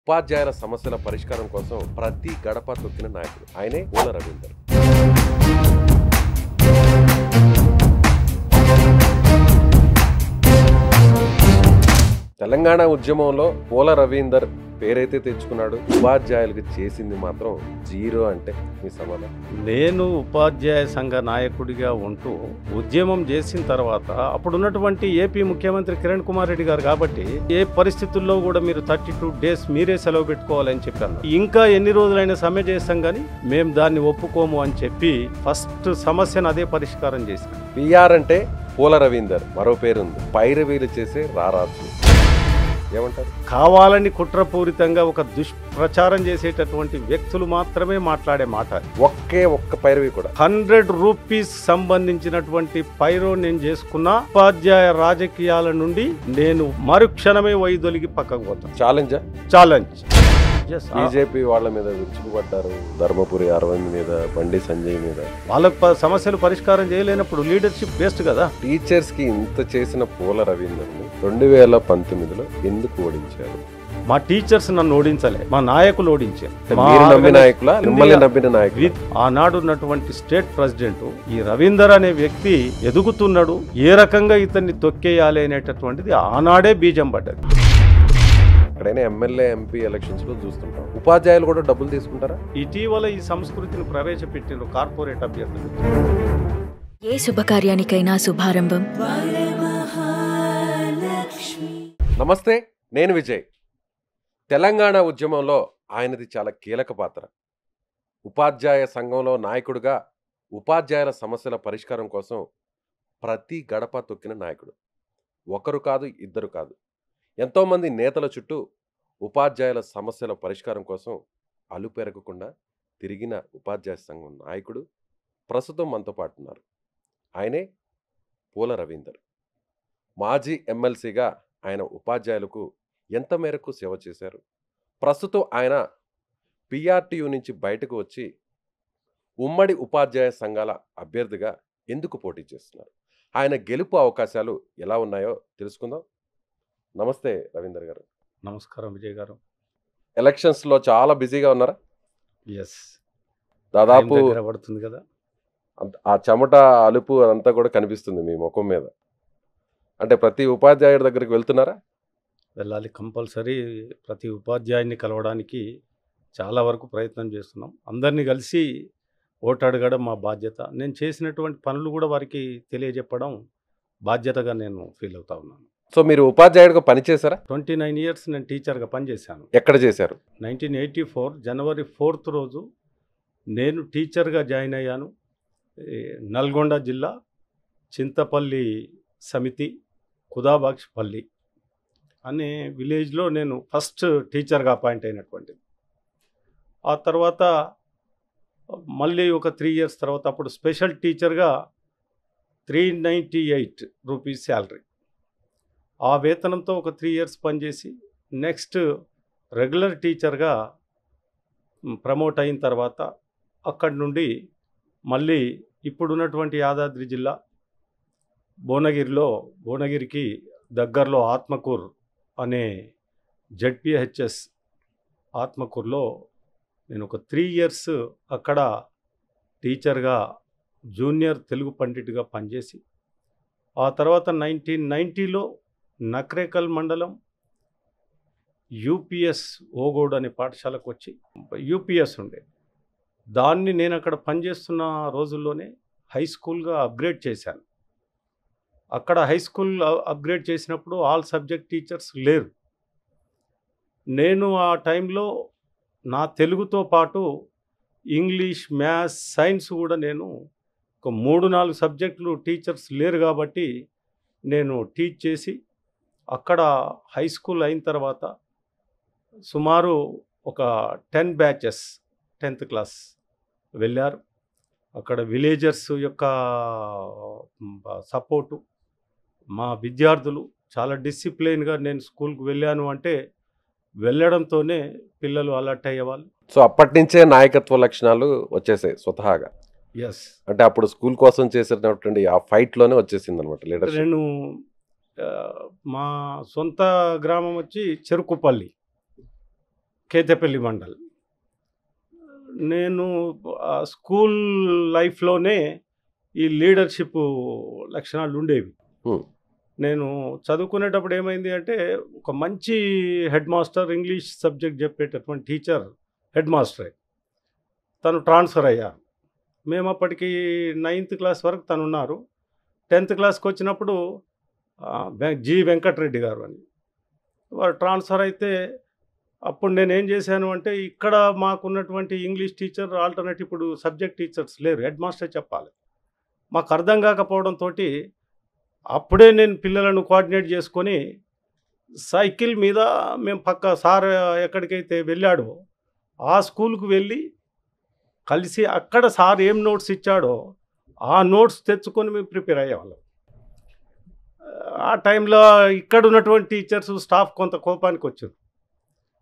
ఉపాధ్యాయుల సమస్యల పరిష్కారం కోసం ప్రతి గడప తొక్కిన నాయకుడు ఆయనే పూల రవీందర్. తెలంగాణ ఉద్యమంలో పూల రవీందర్ పేరైతే తెచ్చుకున్నాడు, ఉపాధ్యాయులకు చేసింది మాత్రం జీరో. అంటే మీ సమాధానం? నేను ఉపాధ్యాయ సంఘ నాయకుడిగా ఉంటూ ఉద్యమం చేసిన తర్వాత అప్పుడున్నటువంటి ఏపీ ముఖ్యమంత్రి కిరణ్ కుమార్ రెడ్డి గారు కాబట్టి ఏ పరిస్థితుల్లో కూడా మీరు 32 days మీరే సెలవు పెట్టుకోవాలని చెప్పాను. ఇంకా ఎన్ని రోజులైనా సమ్మె చేస్తాం కానీ మేము దాన్ని ఒప్పుకోము అని చెప్పి ఫస్ట్ సమస్యను అదే పరిష్కారం చేశాం. పిఆర్ అంటే పూల రవీందర్, మరో పేరుంది పైరవీలు చేసే రారాజు. ఏమంటారు? కావాలని కుట్రపూరితంగా ఒక దుష్ప్రచారం చేసేటటువంటి వ్యక్తులు మాత్రమే మాట్లాడే మాట. ఒక్క పైరవి కూడా 100 రూపీస్ సంబంధించినటువంటి పైరో నేను చేసుకున్న ఉపాధ్యాయ రాజకీయాల నుండి నేను మరుక్షణమే వైదొలిగి పక్కకు పోతాను. ఛాలెంజ్. బీజేపీ వాళ్ళ మీద విరుచుకుపడ్డారు, ధర్మపురి అరవింద్ మీద, బండి సంజయ్ మీద. వాళ్ళ సమస్యలు పరిష్కారం చేయలేనప్పుడు లీడర్షిప్ బెస్ట్ కదా. టీచర్స్ కి ఇంత చేసిన పూల రవీందర్ని 2019లో ఎందుకు ఓడించారు? మా టీచర్స్ నన్ను ఓడించలే, మా నాయకులు ఓడించారు. ఆనాడు ఉన్నటువంటి స్టేట్ ప్రెసిడెంట్ ఈ రవీందర్ అనే వ్యక్తి ఎదుగుతున్నాడు, ఏ రకంగా ఇతన్ని తొక్కేయాలి అనేటటువంటిది ఆనాడే బీజం పడ్డది. ఎక్కడైనా ఎమ్మెల్యే ఎంపీ ఎలక్షన్స్ లో చూస్తుంటాం, ఉపాధ్యాయులు కూడా డబ్బులు తీసుకుంటారా? ఇటీవల ఈ సంస్కృతిని ప్రవేశపెట్టిన కార్పొరేట్ అభ్యర్థులు. ఏ శుభకార్యానికైనా శుభారంభం. నమస్తే, నేను విజయ్. తెలంగాణ ఉద్యమంలో ఆయనది చాలా కీలక పాత్ర. ఉపాధ్యాయ సంఘంలో నాయకుడిగా ఉపాధ్యాయుల సమస్యల పరిష్కారం కోసం ప్రతి గడప తొక్కిన నాయకుడు. ఒకరు కాదు, ఇద్దరు కాదు, ఎంతోమంది నేతల చుట్టూ ఉపాధ్యాయుల సమస్యల పరిష్కారం కోసం అలుపెరగకుండా తిరిగిన ఉపాధ్యాయ సంఘం నాయకుడు ప్రస్తుతం మనతో పాటు ఉన్నారు. ఆయనే పూల రవీందర్. మాజీ ఎమ్మెల్సీగా ఆయన ఉపాధ్యాయులకు ఎంత మేరకు సేవ చేశారు? ప్రస్తుతం ఆయన పిఆర్టీయూ నుంచి బయటకు వచ్చి ఉమ్మడి ఉపాధ్యాయ సంఘాల అభ్యర్థిగా ఎందుకు పోటీ చేస్తున్నారు? ఆయన గెలుపు అవకాశాలు ఎలా ఉన్నాయో తెలుసుకుందాం. నమస్తే రవీందర్ గారు. నమస్కారం విజయ్ గారు. ఎలక్షన్స్లో చాలా బిజీగా ఉన్నారా? ఎస్, దాదాపు పడుతుంది కదా, ఆ చెమట అలుపు అంతా కూడా కనిపిస్తుంది మీ ముఖం మీద. అంటే ప్రతి ఉపాధ్యాయుడి దగ్గరికి వెళ్తున్నారా? వెళ్ళాలి, కంపల్సరీ. ప్రతి ఉపాధ్యాయుని కలవడానికి చాలా వరకు ప్రయత్నం చేస్తున్నాం. అందరినీ కలిసి ఓటు అడగడం మా బాధ్యత. నేను చేసినటువంటి పనులు కూడా వారికి తెలియజెప్పడం బాధ్యతగా నేను ఫీల్ అవుతా ఉన్నాను. సో మీరు ఉపాధ్యాయుడిగా పనిచేశారా? 29 years నేను టీచర్గా పనిచేశాను. ఎక్కడ చేశారు? 1984 January 4th రోజు నేను టీచర్గా జాయిన్ అయ్యాను. నల్గొండ జిల్లా చింతపల్లి సమితి కుదాబాక్షపల్లి అనే విలేజ్లో నేను ఫస్ట్ టీచర్గా అపాయింట్ అయినటువంటిది. ఆ తర్వాత మళ్ళీ ఒక 3 years తర్వాత అప్పుడు స్పెషల్ టీచర్గా 398 రూపీస్ శాలరీ. ఆ వేతనంతో ఒక 3 years పనిచేసి నెక్స్ట్ రెగ్యులర్ టీచర్గా ప్రమోట్ అయిన తర్వాత అక్కడి నుండి మళ్ళీ ఇప్పుడున్నటువంటి యాదాద్రి జిల్లా భువనగిరికి దగ్గరలో ఆత్మకూర్ అనే జెడ్పిహెచ్ఎస్ ఆత్మకూర్లో నేను ఒక 3 years అక్కడ టీచర్గా జూనియర్ తెలుగు పండిట్గా పనిచేసి ఆ తర్వాత 1990లో నక్రేకల్ మండలం యూపీఎస్ ఓగోడ్ అనే పాఠశాలకు వచ్చి యూపీఎస్ ఉండే దాన్ని నేను అక్కడ పనిచేస్తున్న రోజుల్లోనే హై స్కూల్గా అప్గ్రేడ్ చేశాను. అక్కడ హై స్కూల్ అప్గ్రేడ్ చేసినప్పుడు ఆల్ సబ్జెక్ట్ టీచర్స్ లేరు. నేను ఆ టైంలో నా తెలుగుతో పాటు ఇంగ్లీష్, మ్యాథ్స్, సైన్స్ కూడా నేను ఒక 3-4 సబ్జెక్టులు టీచర్స్ లేరు కాబట్టి నేను టీచ్ చేసి అక్కడ హై స్కూల్ అయిన తర్వాత సుమారు ఒక 10 batches 10th class వెళ్ళారు. అక్కడ విలేజర్స్ యొక్క సపోర్టు, మా విద్యార్థులు చాలా డిసిప్లైన్గా నేను స్కూల్కి వెళ్ళాను అంటే వెళ్ళడంతోనే పిల్లలు అలర్ట్ అయ్యేవాళ్ళు. సో అప్పటి నుంచే నాయకత్వ లక్షణాలు వచ్చేసాయి స్వతహాగా. ఎస్, అంటే అప్పుడు స్కూల్ కోసం చేసినటువంటి ఆ ఫైట్లోనే వచ్చేసింది అనమాట లీడర్షిప్. నేను మా సొంత గ్రామం వచ్చి చెరుకుపల్లి. కేతపల్లి మండల్. నేను స్కూల్ లైఫ్లోనే ఈ లీడర్షిప్ లక్షణాలు ఉండేవి. హ్మ్. నేను చదువుకునేటప్పుడు ఏమైంది అంటే, ఒక మంచి హెడ్ మాస్టర్, ఇంగ్లీష్ సబ్జెక్ట్ చెప్పేటటువంటి టీచర్ హెడ్ మాస్టరే. తను ట్రాన్స్ఫర్ అయ్యారు. మేము అప్పటికి 9th క్లాస్ వరకు తను ఉన్నారు. 10th క్లాస్కి వచ్చినప్పుడు జి వెంకటరెడ్డి గారు అని వారు ట్రాన్స్ఫర్ అయితే, అప్పుడు నేనేం చేశాను అంటే, ఇక్కడ మాకున్నటువంటి ఇంగ్లీష్ టీచర్ ఆల్టర్నేట్ ఇప్పుడు సబ్జెక్ట్ టీచర్స్ లేరు, హెడ్ మాస్టర్ చెప్పాలి. మాకు అర్థం కాకపోవడంతో అప్పుడే నేను పిల్లలను కోఆర్డినేట్ చేసుకొని సైకిల్ మీద మేము పక్క సార్ ఎక్కడికైతే వెళ్ళాడో ఆ స్కూల్కి వెళ్ళి కలిసి అక్కడ సార్ ఏం నోట్స్ ఇచ్చాడో ఆ నోట్స్ తెచ్చుకొని మేము ప్రిపేర్ అయ్యేవాళ్ళం. ఆ టైంలో ఇక్కడ ఉన్నటువంటి టీచర్స్ స్టాఫ్ కొంత కోపానికి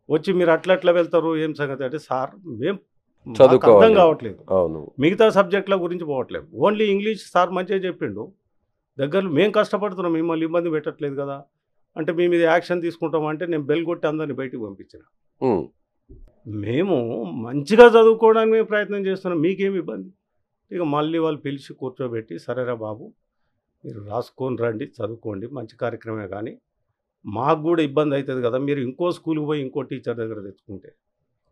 వచ్చి మీరు అట్లా వెళ్తారు, ఏం సంగతి అంటే, సార్ మేము మాకు అర్థం కావట్లేదు, అవును, మిగతా సబ్జెక్టుల గురించి పోవట్లేదు, ఓన్లీ ఇంగ్లీష్ సార్ మంచిగా చెప్పిండు, దగ్గరలో మేము కష్టపడుతున్నాం, మిమ్మల్ని ఇబ్బంది పెట్టట్లేదు కదా అంటే, మేము ఇది యాక్షన్ తీసుకుంటామంటే నేను బెల్ కొట్టి అందరిని బయటికి పంపించిన. మేము మంచిగా చదువుకోవడానికి మేము ప్రయత్నం చేస్తున్నాం, మీకేమి ఇబ్బంది? ఇక మళ్ళీ వాళ్ళు పిలిచి కూర్చోబెట్టి, సరేరా బాబు మీరు రాసుకొని రండి, చదువుకోండి, మంచి కార్యక్రమే, కానీ మాకు కూడా ఇబ్బంది అవుతుంది కదా, మీరు ఇంకో స్కూల్కి పోయి ఇంకో టీచర్ దగ్గర తెచ్చుకుంటే.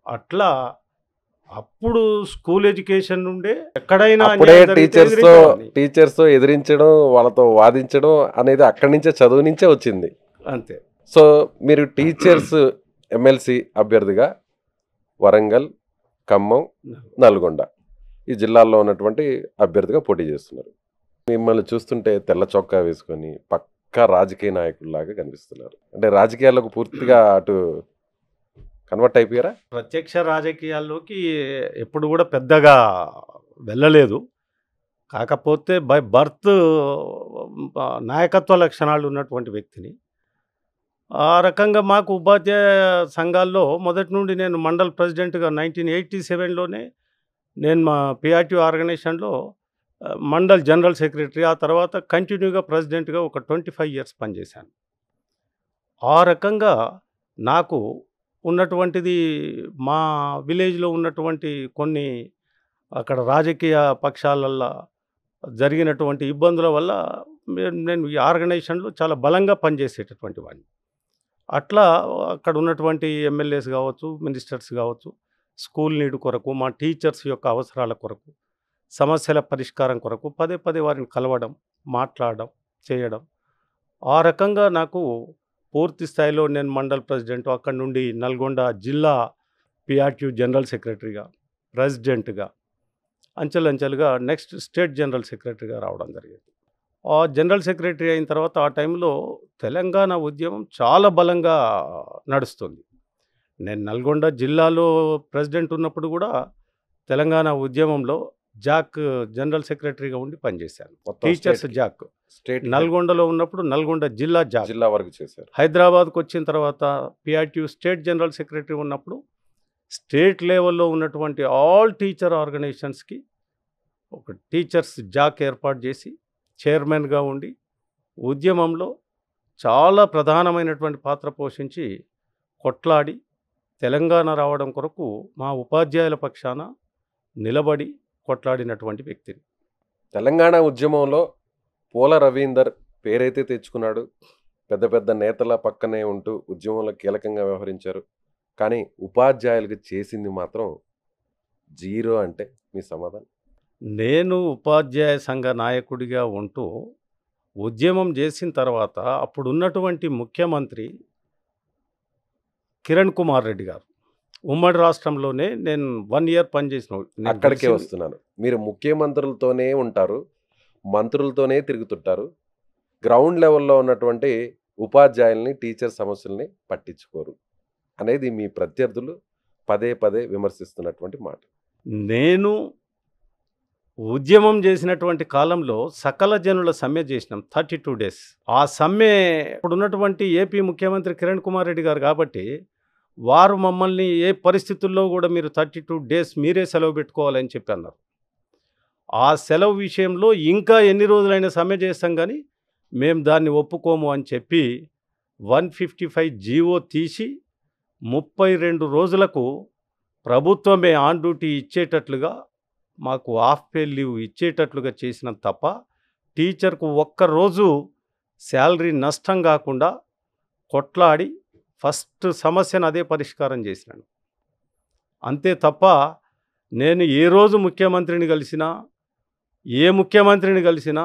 అట్లా అప్పుడు స్కూల్ ఎడ్యుకేషన్ నుండే ఎక్కడైనా టీచర్స్ ఎదిరించడం, వాళ్ళతో వాదించడం అనేది అక్కడి నుంచే, చదువు నుంచే వచ్చింది అంతే. సో మీరు టీచర్స్ ఎమ్మెల్సీ అభ్యర్థిగా వరంగల్, ఖమ్మం, నల్గొండ ఈ జిల్లాల్లో ఉన్నటువంటి అభ్యర్థిగా పోటీ చేస్తున్నారు. మిమ్మల్ని చూస్తుంటే తెల్ల చొక్కా వేసుకొని పక్కా రాజకీయ నాయకుల్లాగా కనిపిస్తున్నారు. అంటే రాజకీయాలకు పూర్తిగా అటు కన్వర్ట్ అయిపోయారా? ప్రత్యక్ష రాజకీయాల్లోకి ఎప్పుడు కూడా పెద్దగా వెళ్ళలేదు. కాకపోతే బై బర్త్ నాయకత్వ లక్షణాలు ఉన్నటువంటి వ్యక్తిని. ఆ రకంగా మాకు ఉపాధ్యాయ సంఘాల్లో మొదటి నుండి నేను మండల్ ప్రెసిడెంట్గా 1987లోనే నేను మా పిఆర్టీ ఆర్గనైజేషన్లో మండల్ జనరల్ సెక్రటరీ, ఆ తర్వాత కంటిన్యూగా ప్రెసిడెంట్గా ఒక 25 years పనిచేశాను. ఆ రకంగా నాకు ఉన్నటువంటిది మా విలేజ్లో ఉన్నటువంటి కొన్ని అక్కడ రాజకీయ పక్షాలల్లో జరిగినటువంటి ఇబ్బందుల వల్ల నేను ఈ ఆర్గనైజేషన్లో చాలా బలంగా పనిచేసేటటువంటి వాడిని. అట్లా అక్కడ ఉన్నటువంటి ఎమ్మెల్యేస్ కావచ్చు, మినిస్టర్స్ కావచ్చు, స్కూల్ నీడ్ కొరకు, మా టీచర్స్ యొక్క అవసరాల కొరకు, సమస్యల పరిష్కారం కొరకు పదే వారిని కలవడం, మాట్లాడడం, చేయడం. ఆ రకంగా నాకు పూర్తి స్థాయిలో నేను మండల్ ప్రెసిడెంట్, అక్కడి నుండి నల్గొండ జిల్లా పిఆర్టీ జనరల్ సెక్రటరీగా, ప్రెసిడెంట్గా, అంచెలంచెలుగా నెక్స్ట్ స్టేట్ జనరల్ సెక్రటరీగా రావడం జరిగింది. ఆ జనరల్ సెక్రటరీ అయిన తర్వాత ఆ టైంలో తెలంగాణ ఉద్యమం చాలా బలంగా నడుస్తుంది. నేను నల్గొండ జిల్లాలో ప్రెసిడెంట్ ఉన్నప్పుడు కూడా తెలంగాణ ఉద్యమంలో జాక్ జనరల్ సెక్రటరీగా ఉండి పనిచేశాను. టీచర్స్ జాక్ స్టేట్ నల్గొండలో ఉన్నప్పుడు నల్గొండ జిల్లా జాక్, జిల్లా వరకు చేశారు. హైదరాబాద్కు వచ్చిన తర్వాత పిఆర్టీ స్టేట్ జనరల్ సెక్రటరీ ఉన్నప్పుడు స్టేట్ లెవెల్లో ఉన్నటువంటి ఆల్ టీచర్ ఆర్గనైజేషన్స్కి ఒక టీచర్స్ జాక్ ఏర్పాటు చేసి చైర్మన్గా ఉండి ఉద్యమంలో చాలా ప్రధానమైనటువంటి పాత్ర పోషించి కొట్లాడి తెలంగాణ రావడం కొరకు మా ఉపాధ్యాయుల పక్షాన నిలబడి కొట్లాడినటువంటి వ్యక్తిని. తెలంగాణ ఉద్యమంలో పూల రవీందర్ పేరైతే తెచ్చుకున్నాడు, పెద్ద నేతల పక్కనే ఉంటూ ఉద్యమంలో కీలకంగా వ్యవహరించారు, కానీ ఉపాధ్యాయులకు చేసింది మాత్రం జీరో. అంటే మీ సమాధానం? నేను ఉపాధ్యాయ సంఘ నాయకుడిగా ఉంటూ ఉద్యమం చేసిన తర్వాత అప్పుడున్నటువంటి ముఖ్యమంత్రి కిరణ్ కుమార్ రెడ్డి గారు, ఉమ్మడి రాష్ట్రంలోనే నేను 1 year పనిచేసిన. అక్కడికే వస్తున్నాను. మీరు ముఖ్యమంత్రులతోనే ఉంటారు, మంత్రులతోనే తిరుగుతుంటారు, గ్రౌండ్ లెవెల్లో ఉన్నటువంటి ఉపాధ్యాయుల్ని, టీచర్ సమస్యల్ని పట్టించుకోరు అనేది మీ ప్రత్యర్థులు పదే విమర్శిస్తున్నటువంటి మాట. నేను ఉద్యమం చేసినటువంటి కాలంలో సకల జనుల సమ్మె చేసినాం 32 days. ఆ సమ్మె ఇప్పుడున్నటువంటి ఏపీ ముఖ్యమంత్రి కిరణ్ కుమార్ రెడ్డి గారు కాబట్టి వారు మమ్మల్ని ఏ పరిస్థితుల్లో కూడా మీరు 32 days మీరే సెలవు పెట్టుకోవాలని చెప్పి అన్నారు. ఆ సెలవు విషయంలో ఇంకా ఎన్ని రోజులైనా సమ్మె చేస్తాం కానీ మేము దాన్ని ఒప్పుకోము అని చెప్పి 155 జీవో తీసి 32 రోజులకు ప్రభుత్వమే ఆన్ డ్యూటీ ఇచ్చేటట్లుగా మాకు హాఫ్ పే లీవ్ ఇచ్చేటట్లుగా చేసిన తప్ప టీచర్కు ఒక్కరోజు శాలరీ నష్టం కాకుండా కొట్లాడి ఫస్ట్ సమస్యను అదే పరిష్కారం చేసినాను. అంతే తప్ప నేను ఏ రోజు ముఖ్యమంత్రిని కలిసినా, ఏ ముఖ్యమంత్రిని కలిసినా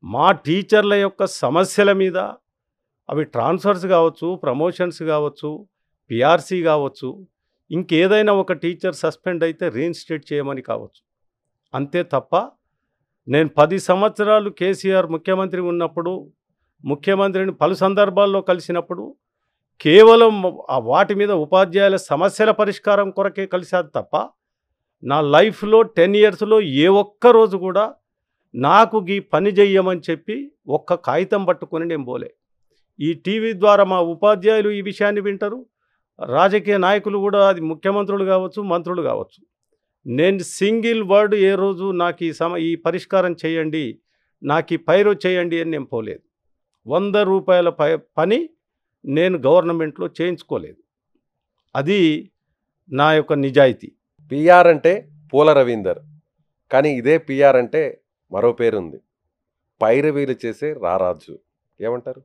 మా టీచర్ల యొక్క సమస్యల మీద, అవి ట్రాన్స్ఫర్స్ కావచ్చు, ప్రమోషన్స్ కావచ్చు, పిఆర్సీ కావచ్చు, ఇంకేదైనా ఒక టీచర్ సస్పెండ్ అయితే రీఇన్స్టేట్ చేయమని కావచ్చు. అంతే తప్ప నేను 10 సంవత్సరాలు కేసీఆర్ ముఖ్యమంత్రి ఉన్నప్పుడు, ముఖ్యమంత్రిని పలు సందర్భాల్లో కలిసినప్పుడు కేవలం వాటి మీద ఉపాధ్యాయుల సమస్యల పరిష్కారం కొరకే కలిసాను తప్ప నా లైఫ్లో 10 ఇయర్స్లో ఏ ఒక్క రోజు కూడా నాకు ఈ పని చెయ్యమని చెప్పి ఒక్క కాగితం పట్టుకొని నేను పోలే. ఈ టీవీ ద్వారా మా ఉపాధ్యాయులు ఈ విషయాన్ని వింటారు, రాజకీయ నాయకులు కూడా, అది ముఖ్యమంత్రులు కావచ్చు, మంత్రులు కావచ్చు. నేను సింగిల్ వర్డ్ ఏ రోజు నాకు ఈ పరిష్కారం చేయండి, నాకు ఈ పైరు చేయండి అని నేను పోలేదు. 100 రూపాయల పని నేను గవర్నమెంట్లో చేయించుకోలేదు. అది నా యొక్క నిజాయితీ. పిఆర్ అంటే పూల రవీందర్, కానీ ఇదే పిఆర్ అంటే మరో పేరుంది, పైరవీలు చేసే రారాజు. ఏమంటారు?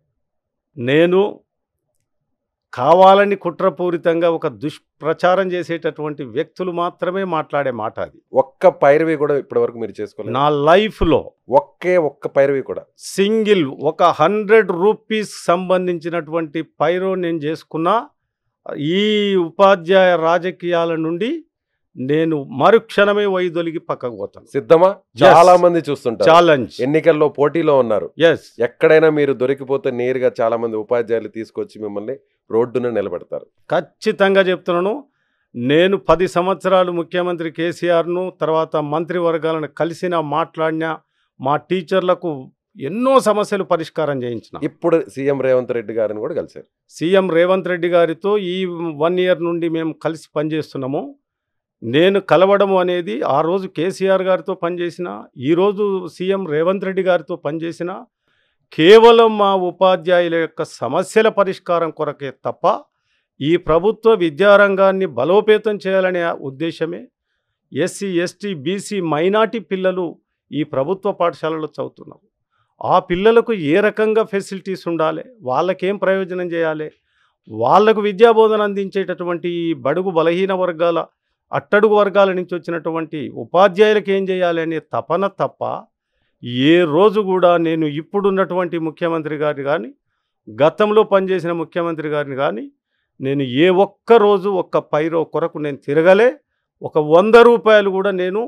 నేను కావాలని కుట్రపూరితంగా ఒక దుష్ప్రచారం చేసేటటువంటి వ్యక్తులు మాత్రమే మాట్లాడే మాట అది. ఒక్క పైరవి కూడా ఇప్పటివరకు మీరు చేసుకోలేదు? నా లైఫ్లో ఒక్క పైరవి కూడా సింగిల్ ఒక 100 రూపీస్ సంబంధించినటువంటి పైరో నేను చేసుకున్నా. ఈ ఉపాధ్యాయ రాజకీయాల నుండి నేను మరుక్షణమే వైదొలిగి పక్కకు పోతాను. సిద్ధమా? చాలా మంది చూస్తుంటారు, ఛాలెంజ్, ఎన్నికల్లో పోటీలో ఉన్నారు. ఎస్, ఎక్కడైనా మీరు దొరికిపోతే నేరుగా చాలా మంది ఉపాధ్యాయులు తీసుకొచ్చి మిమ్మల్ని రోడ్డున నిలబెడతారు. ఖచ్చితంగా చెప్తున్నాను. నేను 10 సంవత్సరాలు ముఖ్యమంత్రి కేసీఆర్ను, తర్వాత మంత్రివర్గాలను కలిసిన, మాట్లాడినా, మా టీచర్లకు ఎన్నో సమస్యలు పరిష్కారం చేయించిన. ఇప్పుడు సీఎం రేవంత్ రెడ్డి గారిని కూడా కలిశారు. సీఎం రేవంత్ రెడ్డి గారితో ఈ 1 ఇయర్ నుండి మేము కలిసి పనిచేస్తున్నాము. నేను కలవడము అనేది ఆ రోజు కేసీఆర్ గారితో పనిచేసిన, ఈరోజు సీఎం రేవంత్ రెడ్డి గారితో పనిచేసిన, కేవలం మా ఉపాధ్యాయుల యొక్క సమస్యల పరిష్కారం కొరకే తప్ప ఈ ప్రభుత్వ విద్యారంగాన్ని బలోపేతం చేయాలనే ఉద్దేశమే. ఎస్సీ, ఎస్టీ, బీసీ, మైనార్టీ పిల్లలు ఈ ప్రభుత్వ పాఠశాలలో చదువుతున్నారు. ఆ పిల్లలకు ఏ రకంగా ఫెసిలిటీస్ ఉండాలి, వాళ్ళకేం ప్రయోజనం చేయాలి, వాళ్లకు విద్యాబోధన అందించేటటువంటి ఈ బడుగు బలహీన వర్గాల, అట్టడుగు వర్గాల నుంచి వచ్చినటువంటి ఉపాధ్యాయులకు ఏం చేయాలి అనే తపన తప్ప ఏ రోజు కూడా నేను ఇప్పుడున్నటువంటి ముఖ్యమంత్రి గారిని కానీ, గతంలో పనిచేసిన ముఖ్యమంత్రి గారిని కానీ నేను ఏ ఒక్క రోజు ఒక్క పైరో కొరకు నేను తిరగలే. ఒక 100 రూపాయలు కూడా నేను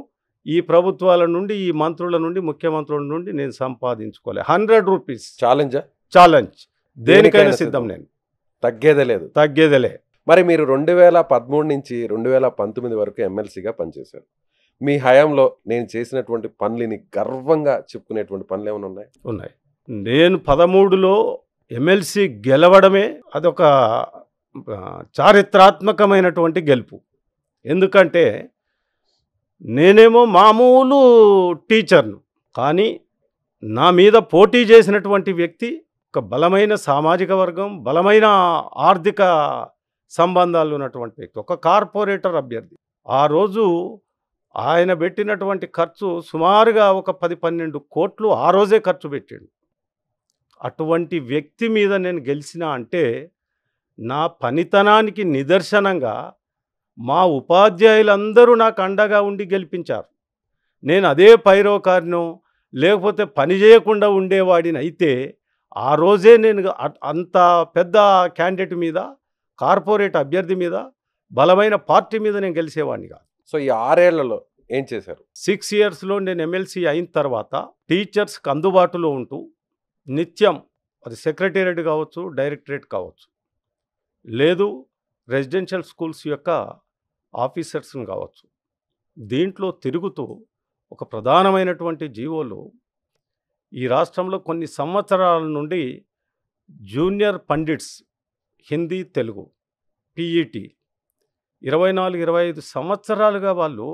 ఈ ప్రభుత్వాల నుండి, ఈ మంత్రుల నుండి, ముఖ్యమంత్రుల నుండి నేను సంపాదించుకోలే. 100 రూపీస్ ఛాలెంజ్, దేనికైనా సిద్ధం. నేను తగ్గేదేలే. మరి మీరు 2013 నుంచి 2019 వరకు ఎమ్మెల్సీగా పనిచేశారు. మీ హయాంలో నేను చేసినటువంటి పనులని గర్వంగా చెప్పుకునేటువంటి పనులు ఏమైనా ఉన్నాయి? నేను 13లో ఎమ్మెల్సీ గెలవడమే అదొక చారిత్రాత్మకమైనటువంటి గెలుపు. ఎందుకంటే నేనేమో మామూలు టీచర్ను, కానీ నా మీద పోటీ చేసినటువంటి వ్యక్తి ఒక బలమైన సామాజిక వర్గం, బలమైన ఆర్థిక సంబంధాలు ఉన్నటువంటి వ్యక్తి, ఒక కార్పొరేటర్ అభ్యర్థి. ఆ రోజు ఆయన పెట్టినటువంటి ఖర్చు సుమారుగా ఒక 10-12 కోట్లు ఆ రోజే ఖర్చు పెట్టాడు. అటువంటి వ్యక్తి మీద నేను గెలిచిన అంటే నా పనితనానికి నిదర్శనంగా మా ఉపాధ్యాయులందరూ నాకు అండగా ఉండి గెలిపించారు. నేను అదే పైరోకారినో లేకపోతే పని చేయకుండా ఉండేవాడిని అయితే ఆ రోజే నేను అంత పెద్ద క్యాండిడేట్ మీద, కార్పొరేట్ అభ్యర్థి మీద, బలమైన పార్టీ మీద నేను గెలిచేవాడిని కాదు. సో ఈ 6 ఏళ్లలో ఏం చేశారు? 6 ఇయర్స్లో నేను ఎమ్మెల్సీ అయిన తర్వాత టీచర్స్కి అందుబాటులో ఉంటూ నిత్యం, అది సెక్రటేరియట్ కావచ్చు, డైరెక్టరేట్ కావచ్చు, లేదు రెసిడెన్షియల్ స్కూల్స్ యొక్క ఆఫీసర్స్ని కావచ్చు, దీంట్లో తిరుగుతూ ఒక ప్రధానమైనటువంటి జీవోలు ఈ రాష్ట్రంలో కొన్ని సంవత్సరాల నుండి junior pundits Hindi, Telugu, PET 24-25 సంవత్సరాలుగా వాళ్ళు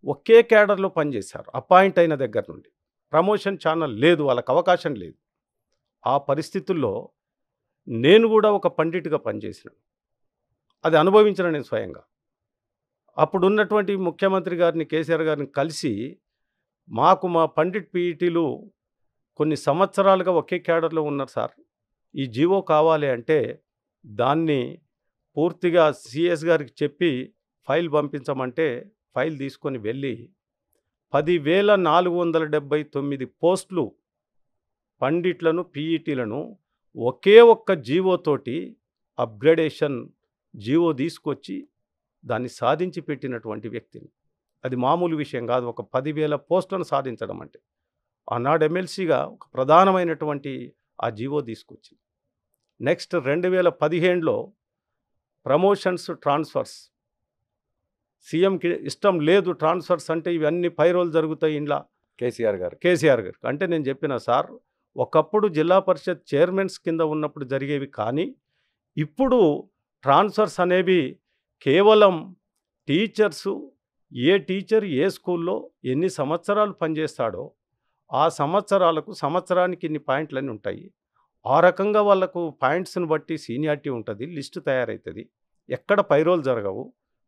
ఒకే క్యాడర్లో పనిచేశారు. అపాయింట్ అయిన దగ్గర నుండి ప్రమోషన్ ఛానల్ లేదు, వాళ్ళకి అవకాశం లేదు. ఆ పరిస్థితుల్లో నేను కూడా ఒక పండిట్గా పనిచేసినాను. అది అనుభవించిన నేను స్వయంగా. అప్పుడున్నటువంటి ముఖ్యమంత్రి గారిని కేసీఆర్ గారిని కలిసి మా పండిట్ పీఈటీలు కొన్ని సంవత్సరాలుగా ఒకే క్యాడర్లో ఉన్నారు సార్. ఈ జీవో కావాలి అంటే దాన్ని పూర్తిగా సిఎస్ గారికి చెప్పి ఫైల్ పంపించమంటే ఫైల్ తీసుకొని వెళ్ళి 10,479 పోస్టులు పండిట్లను పీఈటీలను ఒకే ఒక్క జీవోతోటి అప్గ్రేడేషన్ జీవో తీసుకొచ్చి దాన్ని సాధించి పెట్టినటువంటి వ్యక్తిని. అది మామూలు విషయం కాదు. ఒక 10,000 పోస్టులను సాధించడం అంటే ఆనాడు ఎమ్మెల్సీగా ఒక ప్రధానమైనటువంటి ఆ జీవో తీసుకొచ్చింది. నెక్స్ట్ 2015లో ప్రమోషన్స్ ట్రాన్స్ఫర్స్ సీఎంకి ఇష్టం లేదు. ట్రాన్స్ఫర్స్ అంటే ఇవన్నీ పైరోలు జరుగుతాయి ఇంట్లో కేసీఆర్ గారు. కేసీఆర్ గారికి అంటే నేను చెప్పిన సార్, ఒకప్పుడు జిల్లా పరిషత్ చైర్మన్స్ కింద ఉన్నప్పుడు జరిగేవి, కానీ ఇప్పుడు ట్రాన్స్ఫర్స్ అనేవి కేవలం టీచర్సు ఏ టీచర్ ఏ స్కూల్లో ఎన్ని సంవత్సరాలు పనిచేస్తాడో ఆ సంవత్సరాలకు సంవత్సరానికి ఇన్ని పాయింట్లన్నీ ఉంటాయి. ఆ రకంగా వాళ్ళకు పాయింట్స్ని బట్టి సీనియారిటీ ఉంటుంది, లిస్టు తయారవుతుంది, ఎక్కడ పైరోలు జరగవు,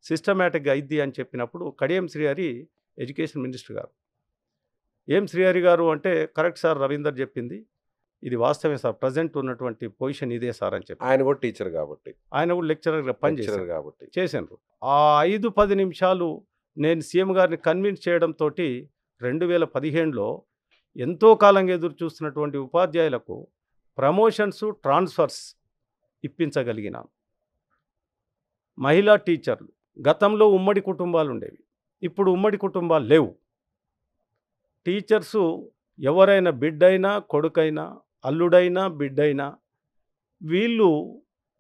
సిస్టమేటిక్గా అయిద్ది అని చెప్పినప్పుడు కడియం శ్రీహరి ఎడ్యుకేషన్ మినిస్టర్ గారు, ఏం శ్రీహరి గారు అంటే కరెక్ట్ సార్, రవీందర్ చెప్పింది ఇది వాస్తవమే సార్, ప్రజెంట్ ఉన్నటువంటి పొజిషన్ ఇదే సార్ అని చెప్పి. ఆయన కూడా టీచర్ కాబట్టి, ఆయన కూడా లెక్చరర్గా పనిచేశారు కాబట్టి చేశారు. ఆ 5-10 నిమిషాలు నేను సీఎం గారిని కన్విన్స్ చేయడంతో 2015లో ఎంతో కాలంగా ఎదురు చూస్తున్నటువంటి ఉపాధ్యాయులకు ప్రమోషన్స్ ట్రాన్స్ఫర్స్ ఇప్పించగలిగినాను. మహిళా టీచర్లు, గతంలో ఉమ్మడి కుటుంబాలు ఉండేవి, ఇప్పుడు ఉమ్మడి కుటుంబాలు లేవు. టీచర్సు ఎవరైనా బిడ్డైనా కొడుకైనా అల్లుడైనా బిడ్డైనా వీళ్ళు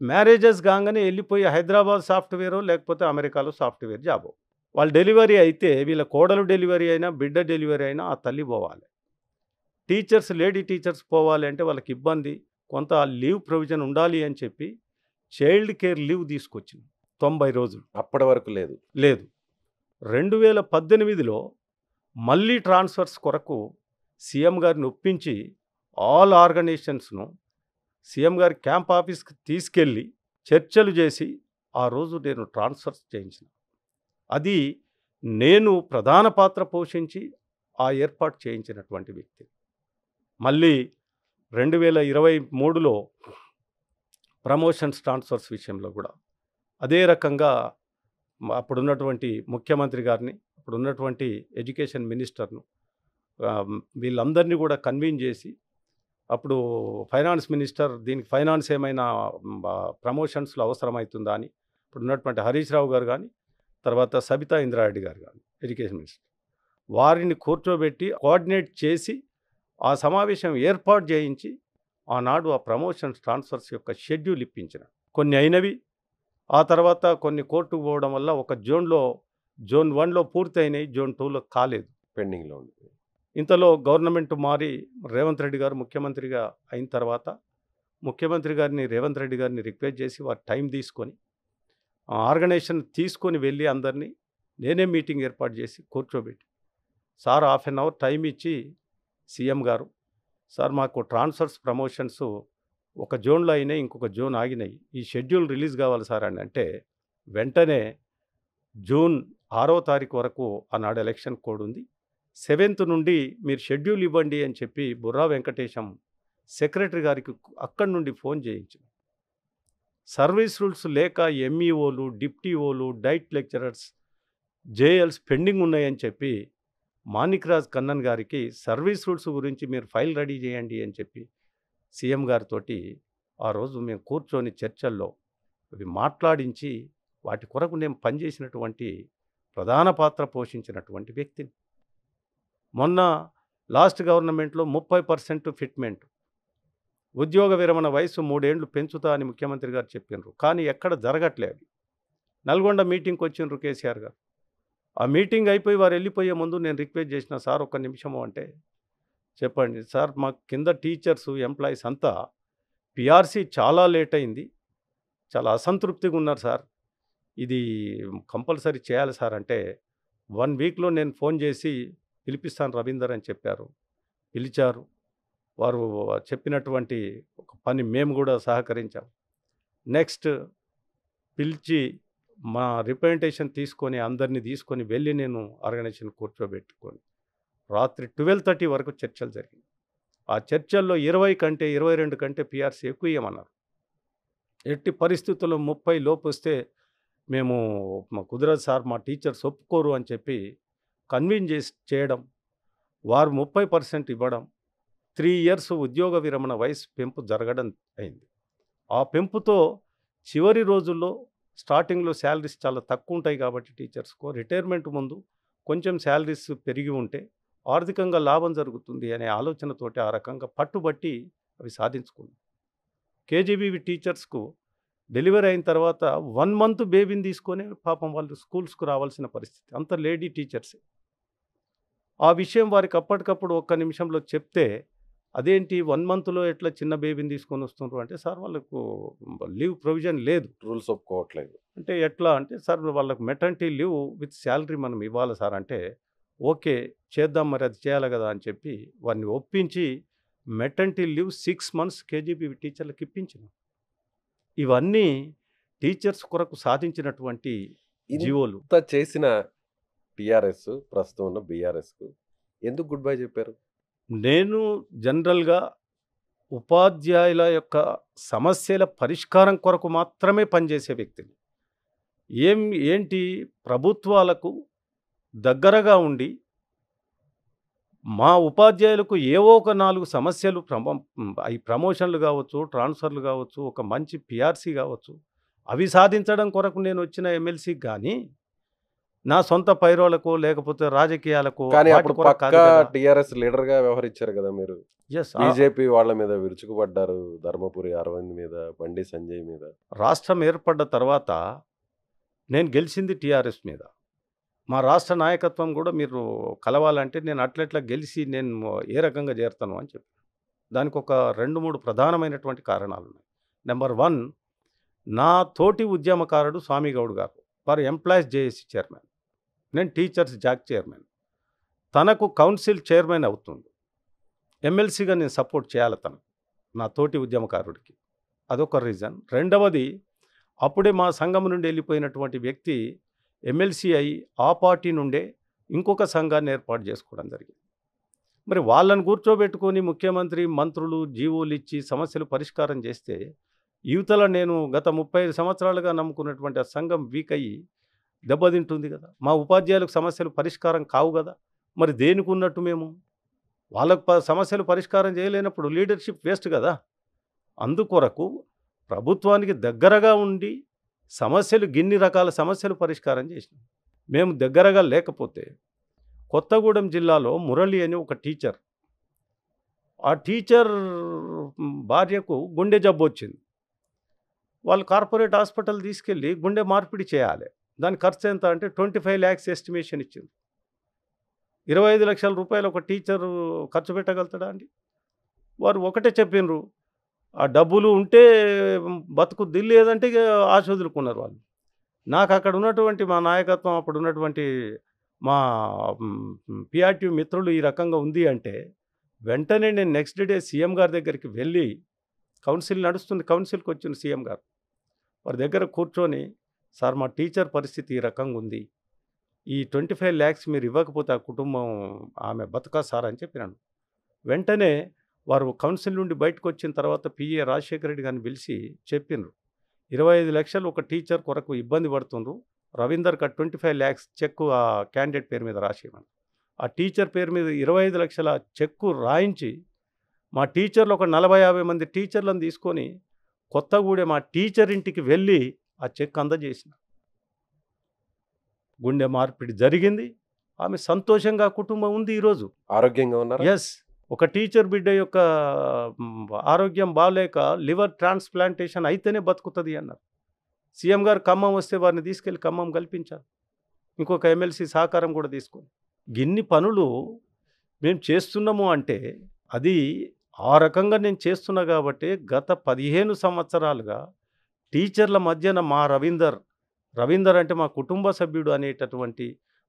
మ్యారేజెస్ కాగానే వెళ్ళిపోయి హైదరాబాద్ సాఫ్ట్వేరో లేకపోతే అమెరికాలో సాఫ్ట్వేర్ జాబో. వాళ్ళ డెలివరీ అయితే వీళ్ళ కోడలు డెలివరీ అయినా బిడ్డ డెలివరీ అయినా ఆ తల్లి పోవాలి. టీచర్స్ లేడీ టీచర్స్ పోవాలి అంటే వాళ్ళకి ఇబ్బంది, కొంత లీవ్ ప్రొవిజన్ ఉండాలి అని చెప్పి చైల్డ్ కేర్ లీవ్ తీసుకొచ్చింది 90 రోజులు. అప్పటి వరకు లేదు. 2018లో మళ్ళీ ట్రాన్స్ఫర్స్ కొరకు సీఎం గారిని ఒప్పించి ఆల్ ఆర్గనైజేషన్స్ను సీఎం గారి క్యాంప్ ఆఫీస్కి తీసుకెళ్ళి చర్చలు చేసి ఆ రోజు నేను ట్రాన్స్ఫర్స్ చేయించిన. అది నేను ప్రధాన పాత్ర పోషించి ఆ ఏర్పాటు చేయించినటువంటి వ్యక్తి. మళ్ళీ 2023లో ప్రమోషన్స్ ట్రాన్స్ఫర్స్ విషయంలో కూడా అదే రకంగా అప్పుడున్నటువంటి ముఖ్యమంత్రి గారిని, అప్పుడున్నటువంటి ఎడ్యుకేషన్ మినిస్టర్ను, వీళ్ళందరినీ కూడా కన్వీన్ చేసి, అప్పుడు ఫైనాన్స్ మినిస్టర్ దీనికి ఫైనాన్స్ ఏమైనా ప్రమోషన్స్లో అవసరమవుతుందా అని ఇప్పుడు ఉన్నటువంటి హరీష్ రావు గారు కానీ, తర్వాత సబితా ఇంద్రారెడ్డి గారు కానీ ఎడ్యుకేషన్ మినిస్టర్, వారిని కూర్చోబెట్టి కోఆర్డినేట్ చేసి ఆ సమావేశం ఏర్పాటు చేయించి ఆనాడు ఆ ప్రమోషన్స్ ట్రాన్స్ఫర్స్ యొక్క షెడ్యూల్ ఇప్పించిన. కొన్ని అయినవి, ఆ తర్వాత కొన్ని కోర్టుకు పోవడం వల్ల ఒక జోన్ 1లో పూర్తి అయినాయి, జోన్ 2లో కాలేదు, పెండింగ్లో ఉంది. ఇంతలో గవర్నమెంట్ మారి రేవంత్ రెడ్డి గారు ముఖ్యమంత్రిగా అయిన తర్వాత ముఖ్యమంత్రి గారిని రేవంత్ రెడ్డి గారిని రిక్వెస్ట్ చేసి వారు టైం తీసుకొని ఆర్గనైజేషన్ తీసుకొని వెళ్ళి అందరినీ నేనే మీటింగ్ ఏర్పాటు చేసి కూర్చోబెట్టి, సార్ 1/2 అవర్ టైం ఇచ్చి సీఎం గారు, సార్ మాకు ట్రాన్స్ఫర్స్ ప్రమోషన్స్ ఒక జోన్లో అయినాయి, ఇంకొక జోన్ ఆగినాయి, ఈ షెడ్యూల్ రిలీజ్ కావాలి సార్ అని అంటే వెంటనే జూన్ 6వ తారీఖు వరకు ఆనాడు ఎలక్షన్ కోడ్ ఉంది, 7th నుండి మీరు షెడ్యూల్ ఇవ్వండి అని చెప్పి బుర్రా వెంకటేశం సెక్రటరీ గారికి అక్కడి నుండి ఫోన్ చేయించింది. సర్వీస్ రూల్స్ లేక ఎంఈఓలు, డిప్టీఓలు, డైట్ లెక్చరర్స్, జేఎల్స్ పెండింగ్ ఉన్నాయని చెప్పి మాణిక్రాజ్ కన్నన్ గారికి సర్వీస్ రూల్స్ గురించి మీరు ఫైల్ రెడీ చేయండి అని చెప్పి సీఎం గారితోటి ఆ రోజు మేము కూర్చొని చర్చల్లో అవి మాట్లాడించి వాటి కొరకు నేను పనిచేసినటువంటి ప్రధాన పాత్ర పోషించినటువంటి వ్యక్తిని. మొన్న లాస్ట్ గవర్నమెంట్లో 30% ఫిట్మెంట్, ఉద్యోగ విరమణ వయసు 3 ఏళ్ళు పెంచుతా అని ముఖ్యమంత్రి గారు చెప్పినారు, కానీ ఎక్కడ జరగట్లేదు. నల్గొండ మీటింగ్కి వచ్చిండ్రు కేసీఆర్ గారు, ఆ మీటింగ్ అయిపోయి వారు వెళ్ళిపోయే ముందు నేను రిక్వెస్ట్ చేసిన, సార్ ఒక్క నిమిషము అంటే చెప్పండి సార్, మాకు కింద టీచర్సు ఎంప్లాయీస్ అంతా పిఆర్సీ చాలా లేట్ అయింది, చాలా అసంతృప్తిగా ఉన్నారు సార్, ఇది కంపల్సరీ చేయాలి సార్ అంటే 1 వీక్లో నేను ఫోన్ చేసి పిలిపిస్తాను రవీందర్ అని చెప్పారు. పిలిచారు, వారు చెప్పినటువంటి ఒక పని మేము కూడా సహకరించాం. నెక్స్ట్ పిలిచి మా రిప్రజెంటేషన్ తీసుకొని అందరినీ తీసుకొని వెళ్ళి నేను ఆర్గనైజేషన్ కూర్చోబెట్టుకొని రాత్రి 12:30 వరకు చర్చలు జరిగాయి. ఆ చర్చల్లో 20 కంటే 22 కంటే పిఆర్సీ ఎక్కువ ఇవ్వమన్నారు. ఎట్టి పరిస్థితుల్లో 30 లోపు వస్తే మేము కుదరదు సార్, మా టీచర్స్ ఒప్పుకోరు అని చెప్పి కన్విన్స్ చేయడం, వారు 30% ఇవ్వడం, 3 ఇయర్స్ ఉద్యోగ విరమణ వయసు పెంపు జరగడం అయింది. ఆ పెంపుతో చివరి రోజుల్లో స్టార్టింగ్లో శాలరీస్ చాలా తక్కువ ఉంటాయి కాబట్టి టీచర్స్కు రిటైర్మెంట్ ముందు కొంచెం శాలరీస్ పెరిగి ఉంటే ఆర్థికంగా లాభం జరుగుతుంది అనే ఆలోచనతోటి ఆ రకంగా పట్టుబట్టి అవి సాధించుకుంది. కేజీబీవి టీచర్స్కు డెలివరీ అయిన తర్వాత 1 మంత్ బేబీని తీసుకొని పాపం వాళ్ళు స్కూల్స్కు రావాల్సిన పరిస్థితి, అంత లేడీ టీచర్సే. ఆ విషయం వారికి అప్పటికప్పుడు ఒక్క నిమిషంలో చెప్తే, అదేంటి 1 మంత్లో ఎట్లా చిన్న బేబీని తీసుకొని వస్తున్నారు అంటే, సార్ వాళ్ళకు లీవ్ ప్రొవిజన్ లేదు. రూల్స్ ఒప్పుకోవట్లేదు. అంటే ఎట్లా అంటే, సార్ వాళ్ళకు మెటర్నిటీ లీవ్ విత్ శాలరీ మనం ఇవ్వాలి సార్ అంటే, ఓకే చేద్దాం, మరి అది చేయాలి కదా అని చెప్పి వారిని ఒప్పించి మెటర్నిటీ లీవ్ 6 మంత్స్ కేజీబీవి టీచర్లకు ఇప్పించిన. ఇవన్నీ టీచర్స్ కొరకు సాధించినటువంటి జీవోలు. ఇంత చేసిన టీఆర్ఎస్ ప్రస్తుతం ఉన్న బీఆర్ఎస్కు ఎందుకు గుడ్ బై చెప్పారు? నేను జనరల్గా ఉపాధ్యాయుల యొక్క సమస్యల పరిష్కారం కొరకు మాత్రమే పనిచేసే వ్యక్తిని. ఏంటి ప్రభుత్వాలకు దగ్గరగా ఉండి మా ఉపాధ్యాయులకు ఏవో ఒక 4 సమస్యలు అవి ప్రమోషన్లు కావచ్చు, ట్రాన్స్ఫర్లు కావచ్చు, ఒక మంచి పిఆర్సీ కావచ్చు, అవి సాధించడం కొరకు నేను వచ్చిన ఎమ్మెల్సీకి కానీ నా సొంత పైరోలకు లేకపోతే రాజకీయాలకు కానీ వాటి అప్పుడు కొరకు కాదు పక్కా కదా. టీఆర్ఎస్ లీడర్ గా వ్యవహరించారు కదా మీరు. Yes, బీజేపీ వాళ్ళ మీద విరుచుకుపడ్డారు, ధర్మపురి అరవింద్ మీద, బండి సంజయ్ మీద. రాష్ట్రం ఏర్పడ్డ తర్వాత నేను గెలిచింది టీఆర్ఎస్ మీద. మా రాష్ట్ర నాయకత్వం కూడా మీరు కలవాలంటే నేను అట్లెట్లా గెలిచి నేను ఏ రకంగా చేరుతాను అని చెప్పి, దానికి ఒక 2-3 ప్రధానమైనటువంటి కారణాలు ఉన్నాయి. నెంబర్ 1, నా తోటి ఉద్యమకారుడు స్వామిగౌడ్ గారు, వారు ఎంప్లాయీస్ జేఏసీ చైర్మన్, నేను టీచర్స్ జాక్ చైర్మన్. తనకు కౌన్సిల్ చైర్మన్ అవుతుంది, ఎమ్మెల్సీగా నేను సపోర్ట్ చేయాలి తనకు, నా తోటి ఉద్యమకారుడికి. అదొక రీజన్. రెండవది, అప్పుడే మా సంఘం నుండి వెళ్ళిపోయినటువంటి వ్యక్తి ఎమ్మెల్సీ అయి ఆ పార్టీ నుండే ఇంకొక సంఘాన్ని ఏర్పాటు చేసుకోవడం జరిగింది. మరి వాళ్ళని కూర్చోబెట్టుకొని ముఖ్యమంత్రి, మంత్రులు జీవోలు ఇచ్చి సమస్యలు పరిష్కారం చేస్తే, యువతల నేను గత 35 సంవత్సరాలుగా నమ్ముకున్నటువంటి ఆ సంఘం వీక్ అయ్యి దెబ్బతింటుంది కదా. మా ఉపాధ్యాయులకు సమస్యలు పరిష్కారం కావు కదా. మరి దేనికి ఉన్నట్టు మేము వాళ్ళకు సమస్యలు పరిష్కారం చేయలేనప్పుడు లీడర్షిప్ వేస్ట్ కదా. అందుకొరకు ప్రభుత్వానికి దగ్గరగా ఉండి సమస్యలు, గిన్ని రకాల సమస్యలు పరిష్కారం చేసినాం. మేము దగ్గరగా లేకపోతే కొత్తగూడెం జిల్లాలో మురళి అని ఒక టీచర్, ఆ టీచర్ భార్యకు గుండె జబ్బు వచ్చింది. వాళ్ళు కార్పొరేట్ హాస్పిటల్ తీసుకెళ్ళి గుండె మార్పిడి చేయాలి. దాని ఖర్చు ఎంత అంటే 25 lakhs ఎస్టిమేషన్ ఇచ్చింది. 25 లక్షల రూపాయలు ఒక టీచరు ఖర్చు పెట్టగలుగుతాడా అండి? వారు ఒకటే చెప్పినరు, ఆ డబ్బులు ఉంటే బతుకుద్ది, లేదంటే ఆశ వదులుకున్నారు వాళ్ళు. నాకు అక్కడ ఉన్నటువంటి మా నాయకత్వం, అప్పుడు ఉన్నటువంటి మా పిఆర్టీ మిత్రులు ఈ రకంగా ఉంది అంటే, వెంటనే నేను నెక్స్ట్ డే సీఎం గారి దగ్గరికి వెళ్ళి, కౌన్సిల్ నడుస్తుంది, కౌన్సిల్కి వచ్చిన సీఎం గారు వారి దగ్గర కూర్చొని, సార్ మా టీచర్ పరిస్థితి ఈ రకంగా ఉంది, ఈ 25 lakhs మీరు ఇవ్వకపోతే ఆ కుటుంబం ఆమె బతకా సార్ అని చెప్పినాను. వెంటనే వారు కౌన్సిల్ నుండి బయటకు వచ్చిన తర్వాత పిఏ రాజశేఖర రెడ్డి గారిని పిలిచి చెప్పినారు, 25 లక్షలు ఒక టీచర్ కొరకు ఇబ్బంది పడుతుండ్రు, రవీందర్కి 25 lakhs చెక్కు ఆ క్యాండిడేట్ పేరు మీద రాసేయమని. ఆ టీచర్ పేరు మీద 25 లక్షల చెక్కు రాయించి, మా టీచర్లు ఒక 40-50 మంది టీచర్లను తీసుకొని కొత్తగూడెం మా టీచర్ ఇంటికి వెళ్ళి ఆ చెక్ అందజేసిన. గుండె మార్పిడి జరిగింది, ఆమె సంతోషంగా కుటుంబం ఉంది ఈరోజు, ఆరోగ్యంగా ఉన్నారు. ఎస్. ఒక టీచర్ బిడ్డ యొక్క ఆరోగ్యం బాగాలేక లివర్ ట్రాన్స్ప్లాంటేషన్ అయితేనే బతుకుతుంది అన్నారు. సీఎం గారు ఖమ్మం వస్తే వారిని తీసుకెళ్ళి ఖమ్మం కల్పించారు, ఇంకొక ఎమ్మెల్సీ సహకారం కూడా తీసుకొని. గిన్ని పనులు మేము చేస్తున్నాము అంటే అది ఆ రకంగా నేను చేస్తున్నా కాబట్టి గత 15 సంవత్సరాలుగా టీచర్ల మధ్యన మా రవీందర్ అంటే మా కుటుంబ సభ్యుడు అనేటటువంటి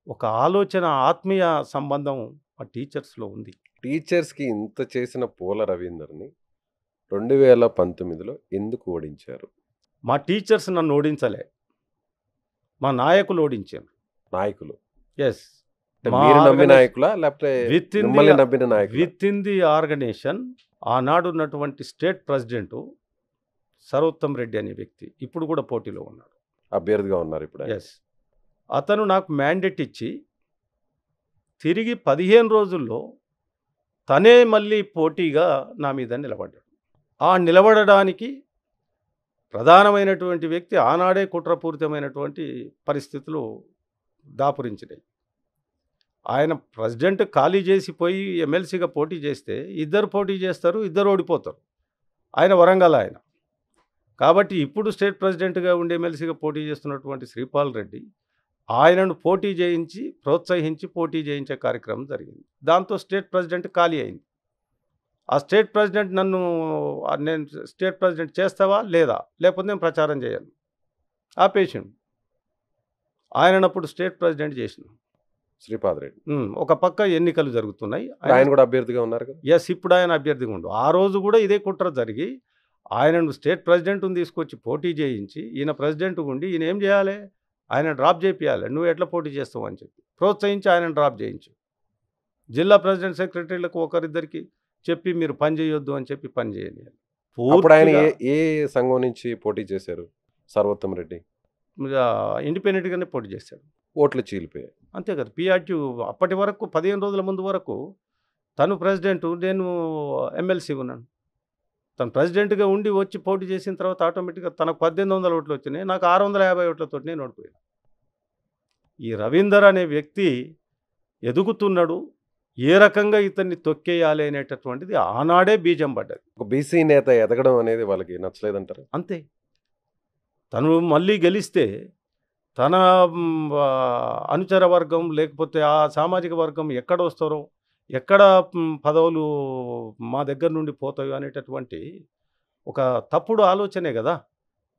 ఒక ఆలోచన, ఆత్మీయ సంబంధం మా టీచర్స్లో ఉంది. టీచర్స్కి ఇంత చేసిన పూల రవీందర్ని 2019లో ఎందుకు ఓడించారు? మా టీచర్స్ నన్ను ఓడించలే, మా నాయకులు ఓడించారు. నాయకులు ఎస్, అంటే మా మీరు నమ్మిన organization- నాయకులా లేకపోతే విత్ ఇన్ మిమ్మల్ని నమ్మిన నాయకులు? విత్ ఇన్ ది ఆర్గనైజేషన్ ఆనాడు ఉన్నటువంటి స్టేట్ ప్రెసిడెంట్ సర్వోత్తమ్ రెడ్డి అనే వ్యక్తి ఇప్పుడు కూడా పోటీలో ఉన్నాడు. అభ్యర్థిగా ఉన్నారు ఇప్పుడు ఆయన. ఎస్, అతను నాకు మ్యాండేట్ ఇచ్చి తిరిగి 15 రోజుల్లో తనే మళ్ళీ పోటీగా నా మీద నిలబడ్డాడు. ఆ నిలబడడానికి ప్రధానమైనటువంటి వ్యక్తి ఆనాడే కుట్రపూరితమైనటువంటి పరిస్థితులు దాపురించినాయి. ఆయన ప్రెసిడెంట్ ఖాళీ చేసి పోయి ఎమ్మెల్సీగా పోటీ చేస్తే ఇద్దరు పోటీ చేస్తారు, ఇద్దరు ఓడిపోతారు. ఆయన వరంగల్ ఆయన కాబట్టి ఇప్పుడు స్టేట్ ప్రెసిడెంట్గా ఉండి ఎమ్మెల్సీగా పోటీ చేస్తున్నటువంటి శ్రీపాల్ రెడ్డి ఆయనను పోటీ చేయించి ప్రోత్సహించి పోటీ చేయించే కార్యక్రమం జరిగింది. దాంతో స్టేట్ ప్రెసిడెంట్ ఖాళీ అయింది. ఆ స్టేట్ ప్రెసిడెంట్ నేను స్టేట్ ప్రెసిడెంట్ చేస్తావా లేదా, లేకపోతే నేను ప్రచారం చేయను ఆపేసిండు. ఆయనప్పుడు స్టేట్ ప్రెసిడెంట్ చేసిన. శ్రీపాద్ రెడ్డి ఒక పక్క ఎన్నికలు జరుగుతున్నాయి. ఆయన కూడా అభ్యర్థిగా ఉన్నారు కదా? ఎస్, ఇప్పుడు ఆయన అభ్యర్థిగా ఉండు. ఆ రోజు కూడా ఇదే కుట్ర జరిగి ఆయనను స్టేట్ ప్రెసిడెంట్ని తీసుకొచ్చి పోటీ చేయించి ఈయన ప్రెసిడెంట్ ఉండి ఈయన ఏం చేయాలి, ఆయన డ్రాప్ చేయాలి. నువ్వు ఎట్లా పోటీ చేస్తావు అని చెప్పి ప్రోత్సహించి ఆయన డ్రాప్ చేయించు. జిల్లా ప్రెసిడెంట్ సెక్రటరీలకు ఒకరిద్దరికి చెప్పి మీరు పని చేయొద్దు అని చెప్పి పని చేయాలి. అప్పుడు ఆయన ఏ సంఘం నుంచి పోటీ చేశారు? సర్వోత్తమ్ రెడ్డి ఇండిపెండెంట్గానే పోటీ చేశాడు. ఓట్లు చీలిపోయాయి అంతే కదా. పిఆర్టీ అప్పటి వరకు 15 రోజుల ముందు వరకు తను ప్రెసిడెంట్, నేను ఎమ్మెల్సీ ఉన్నాను. తను ప్రెసిడెంట్గా ఉండి వచ్చి పోటీ చేసిన తర్వాత ఆటోమేటిక్గా తనకు 1800 ఓట్లు వచ్చినాయి, నాకు 650 ఓట్లతో నేను ఓడిపోయాను. ఈ రవీందర్ అనే వ్యక్తి ఎదుగుతున్నాడు, ఏ రకంగా ఇతన్ని తొక్కేయాలి అనేటటువంటిది ఆనాడే బీజం పడ్డది. ఒక బీసీ నేత ఎదగడం అనేది వాళ్ళకి నచ్చలేదంటారు. అంతే, తను మళ్ళీ గెలిస్తే తన అనుచర వర్గం లేకపోతే ఆ సామాజిక వర్గం ఎక్కడ వస్తారో, ఎక్కడ పదవులు మా దగ్గర నుండి పోతాయో అనేటటువంటి ఒక తప్పుడు ఆలోచనే కదా.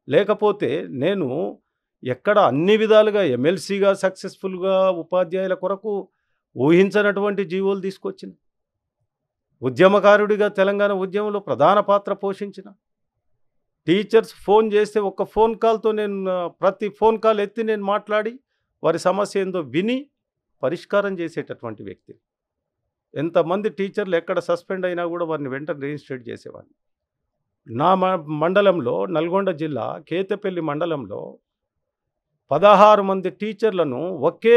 లేకపోతే నేను ఎక్కడ అన్ని విధాలుగా ఎమ్మెల్సీగా సక్సెస్ఫుల్గా ఉపాధ్యాయుల కొరకు ఊహించనటువంటి జీవోలు తీసుకొచ్చిన, ఉద్యమకారుడిగా తెలంగాణ ఉద్యమంలో ప్రధాన పాత్ర పోషించిన, టీచర్స్ ఫోన్ చేస్తే ఒక్క ఫోన్ కాల్తో నేను ప్రతి ఫోన్ కాల్ ఎత్తి నేను మాట్లాడి వారి సమస్య ఏందో విని పరిష్కారం చేసేటటువంటి వ్యక్తి. ఎంతమంది టీచర్లు ఎక్కడ సస్పెండ్ అయినా కూడా వారిని వెంటనే రిజిస్ట్రేట్ చేసేవాడిని. నా మండలంలో నల్గొండ జిల్లా కేతపల్లి మండలంలో 16 మంది టీచర్లను ఒకే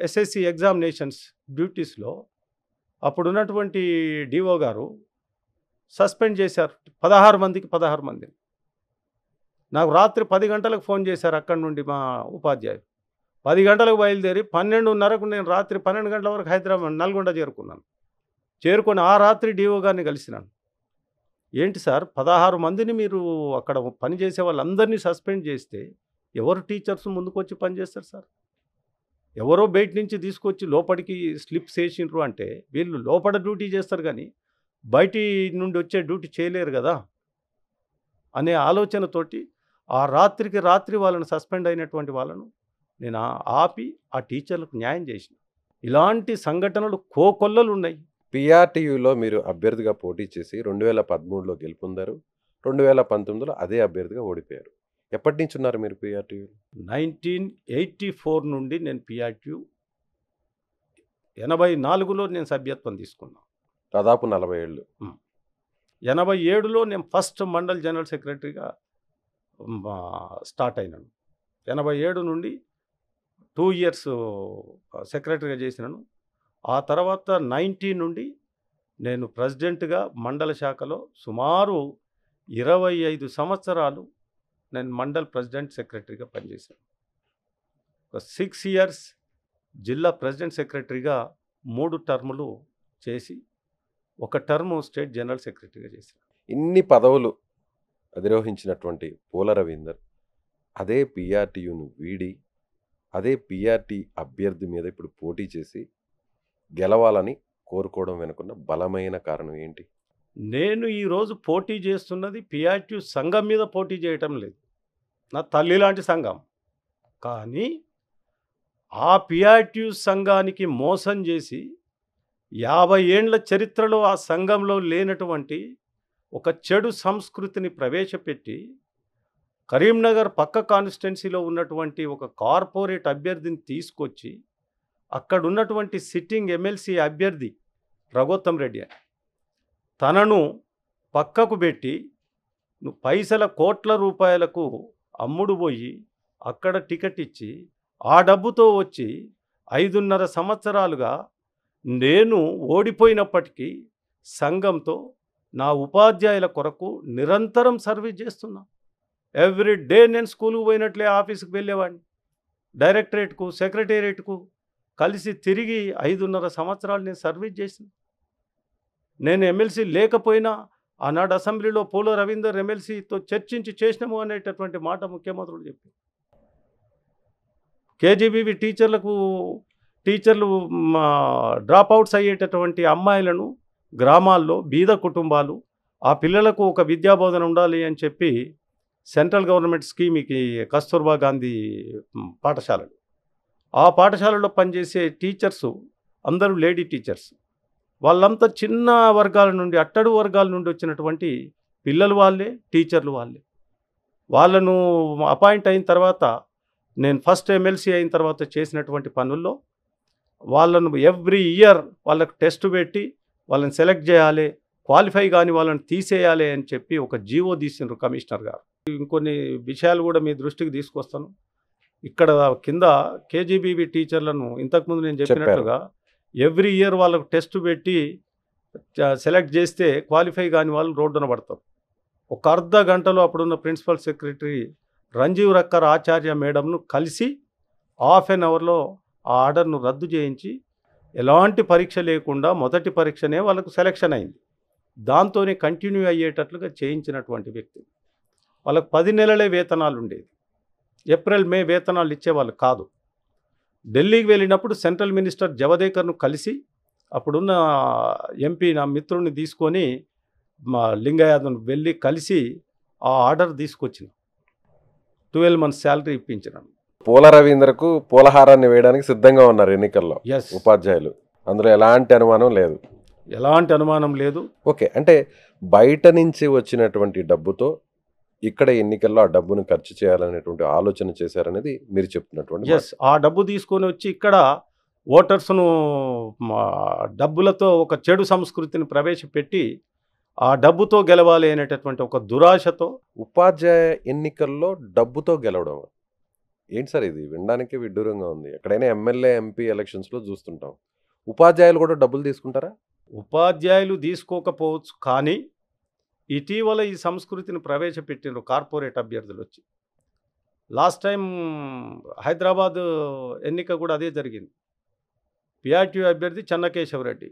ఎస్ఎస్సి ఎగ్జామినేషన్స్ డ్యూటీస్లో అప్పుడున్నటువంటి డిఓ గారు సస్పెండ్ చేశారు. 16 మందికి 16 మందిని. నాకు రాత్రి 10 గంటలకు ఫోన్ చేశారు అక్కడి నుండి మా ఉపాధ్యాయులు. 10 గంటలకు బయలుదేరి 12:30కు నేను రాత్రి 12 గంటల వరకు హైదరాబాద్ నల్గొండ చేరుకున్నాను. చేరుకొని ఆ రాత్రి డిఓ గారిని కలిసినాను. ఏంటి సార్ 16 మందిని మీరు అక్కడ పనిచేసే వాళ్ళందరినీ సస్పెండ్ చేస్తే ఎవరు టీచర్స్ ముందుకు వచ్చి పనిచేస్తారు సార్? ఎవరో బయట నుంచి తీసుకొచ్చి లోపలికి స్లిప్స్ వేసిండ్రు అంటే వీళ్ళు లోపల డ్యూటీ చేస్తారు కానీ బయటి నుండి వచ్చే డ్యూటీ చేయలేరు కదా అనే ఆలోచనతోటి ఆ రాత్రికి రాత్రి వాళ్ళని సస్పెండ్ అయినటువంటి వాళ్ళను నేను ఆపి ఆ టీచర్లకు న్యాయం చేసిన. ఇలాంటి సంఘటనలు కోకొల్లలు ఉన్నాయి. పిఆర్టీయూలో మీరు అభ్యర్థిగా పోటీ చేసి 2013లో గెలుపొందారు, 2019లో అదే అభ్యర్థిగా ఓడిపోయారు. ఎప్పటి నుంచి ఉన్నారు మీరు పిఆర్టీయూలో? 1984 నుండి నేను పిఆర్టీయూ, 84లో నేను సభ్యత్వం తీసుకున్నాను. దాదాపు 40 ఏళ్ళు. 87లో నేను ఫస్ట్ మండల్ జనరల్ సెక్రటరీగా స్టార్ట్ అయినాను. 87 నుండి 2 ఇయర్స్ సెక్రటరీగా చేసినాను. ఆ తర్వాత 90 నుండి నేను ప్రెసిడెంట్గా మండల శాఖలో సుమారు 25 సంవత్సరాలు నేను మండల్ ప్రెసిడెంట్ సెక్రటరీగా పనిచేశాను. ఒక 6 ఇయర్స్ జిల్లా ప్రెసిడెంట్ సెక్రటరీగా 3 టర్ములు చేసి 1 టర్ము స్టేట్ జనరల్ సెక్రటరీగా చేశాను. ఇన్ని పదవులు అధిరోహించినటువంటి పూల రవీందర్ అదే పిఆర్టీయూను వీడి అదే పిఆర్టీ అభ్యర్థి మీద ఇప్పుడు పోటీ చేసి గెలవాలని కోరుకోవడం వెనుకున్న బలమైన కారణం ఏంటి? నేను ఈరోజు పోటీ చేస్తున్నది పిఆర్టీ సంఘం మీద పోటీ చేయటం లేదు. నా తల్లి లాంటి సంఘం. కానీ ఆ పిఆర్టీ సంఘానికి మోసం చేసి 50 ఏండ్ల చరిత్రలో ఆ సంఘంలో లేనటువంటి ఒక చెడు సంస్కృతిని ప్రవేశపెట్టి కరీంనగర్ పక్క కాన్స్టిట్యున్సీలో ఉన్నటువంటి ఒక కార్పొరేట్ అభ్యర్థిని తీసుకొచ్చి అక్కడ ఉన్నటువంటి సిట్టింగ్ ఎమ్మెల్సీ అభ్యర్థి రఘోత్తమ్ రెడ్డి అని తనను పక్కకు పెట్టి నువ్వు పైసల కోట్ల రూపాయలకు అమ్ముడు పోయి అక్కడ టికెట్ ఇచ్చి ఆ డబ్బుతో వచ్చి 5.5 సంవత్సరాలుగా నేను ఓడిపోయినప్పటికీ సంఘంతో నా ఉపాధ్యాయుల కొరకు నిరంతరం సర్వీస్ చేస్తున్నా. ఎవ్రీ డే నేను స్కూల్కి పోయినట్లే ఆఫీస్కి వెళ్ళేవాడిని. డైరెక్టరేట్కు సెక్రటేరియట్కు కలిసి తిరిగి 5.5 సంవత్సరాలు నేను సర్వీస్ చేసిన. నేను ఎమ్మెల్సీ లేకపోయినా ఆనాడు అసెంబ్లీలో పోలో రవీందర్ ఎమ్మెల్సీతో చర్చించి చేసినాము అనేటటువంటి మాట ముఖ్యమంత్రులు చెప్పారు. కేజీబీవి టీచర్లు డ్రాప్ అవుట్స్ అయ్యేటటువంటి అమ్మాయిలను గ్రామాల్లో బీద కుటుంబాలు ఆ పిల్లలకు ఒక విద్యాబోధన ఉండాలి అని చెప్పి సెంట్రల్ గవర్నమెంట్ స్కీమ్కి కస్తూర్బా గాంధీ పాఠశాలలు, ఆ పాఠశాలలో పనిచేసే టీచర్సు అందరూ లేడీ టీచర్స్. వాళ్ళంతా చిన్న వర్గాల నుండి అట్టడు వర్గాల నుండి వచ్చినటువంటి పిల్లలు వాళ్ళే, టీచర్లు వాళ్ళే. వాళ్ళను అపాయింట్ అయిన తర్వాత నేను ఫస్ట్ ఎమ్మెల్సీ అయిన తర్వాత చేసినటువంటి పనుల్లో వాళ్ళను ఎవ్రీ ఇయర్ వాళ్ళకు టెస్ట్ పెట్టి వాళ్ళని సెలెక్ట్ చేయాలి, క్వాలిఫై కానీ వాళ్ళని తీసేయాలి అని చెప్పి ఒక జీవో తీసిండ్రు కమిషనర్ గారు. ఇంకొన్ని విషయాలు కూడా మీ దృష్టికి తీసుకొస్తాను. ఇక్కడ కింద కేజీబీవి టీచర్లను ఇంతకుముందు నేను చెప్పినట్లుగా ఎవ్రీ ఇయర్ వాళ్ళకు టెస్ట్ పెట్టి సెలెక్ట్ చేస్తే క్వాలిఫై కాని వాళ్ళు రోడ్డున పడతారు. ఒక అర్ధ గంటలో అప్పుడున్న ప్రిన్సిపల్ సెక్రటరీ రంజీవ్ రక్కర్ ఆచార్య మేడంను కలిసి హాఫ్ అన్ అవర్లో ఆ ఆర్డర్ను రద్దు చేయించి ఎలాంటి పరీక్ష లేకుండా మొదటి పరీక్షనే వాళ్ళకు సెలెక్షన్ అయింది. దాంతోనే కంటిన్యూ అయ్యేటట్లుగా చేయించినటువంటి వ్యక్తి. వాళ్ళకు 10 నెలలే వేతనాలు ఉండేది. ఏప్రిల్ మే వేతనాలు ఇచ్చేవాళ్ళు కాదు. ఢిల్లీకి వెళ్ళినప్పుడు సెంట్రల్ మినిస్టర్ జవదేకర్ను కలిసి అప్పుడున్న ఎంపీ నా మిత్రుడిని తీసుకొని మా లింగయాదవ్ను వెళ్ళి కలిసి ఆ ఆర్డర్ తీసుకొచ్చిన 12 months శాలరీ ఇప్పించినాను. పోల రవీందర్కు పూలహారాన్ని వేయడానికి సిద్ధంగా ఉన్నారు ఎన్నికల్లో ఎస్, ఉపాధ్యాయులు. అందులో ఎలాంటి అనుమానం లేదు. ఎలాంటి అనుమానం లేదు. ఓకే, అంటే బయట నుంచి వచ్చినటువంటి డబ్బుతో ఇక్కడ ఎన్నికల్లో ఆ డబ్బును ఖర్చు చేయాలనేటువంటి ఆలోచన చేశారనేది మీరు చెప్తున్నటువంటి ఎస్, ఆ డబ్బు తీసుకొని వచ్చి ఇక్కడ ఓటర్స్ను డబ్బులతో ఒక చెడు సంస్కృతిని ప్రవేశపెట్టి ఆ డబ్బుతో గెలవాలి అనేటటువంటి ఒక దురాశతో. ఉపాధ్యాయ ఎన్నికల్లో డబ్బుతో గెలవడం ఏంటి సార్? ఇది వినడానికి విడ్డూరంగా ఉంది. ఎక్కడైనా ఎమ్మెల్యే ఎంపీ ఎలక్షన్స్లో చూస్తుంటాం. ఉపాధ్యాయులు కూడా డబ్బులు తీసుకుంటారా? ఉపాధ్యాయులు తీసుకోకపోవచ్చు, కానీ ఇటీవల ఈ సంస్కృతిని ప్రవేశపెట్టిన కార్పొరేట్ అభ్యర్థులు వచ్చి లాస్ట్ టైం హైదరాబాద్ ఎన్నిక కూడా అదే జరిగింది. పిఆర్టీ అభ్యర్థి చెన్నకేశవరెడ్డి.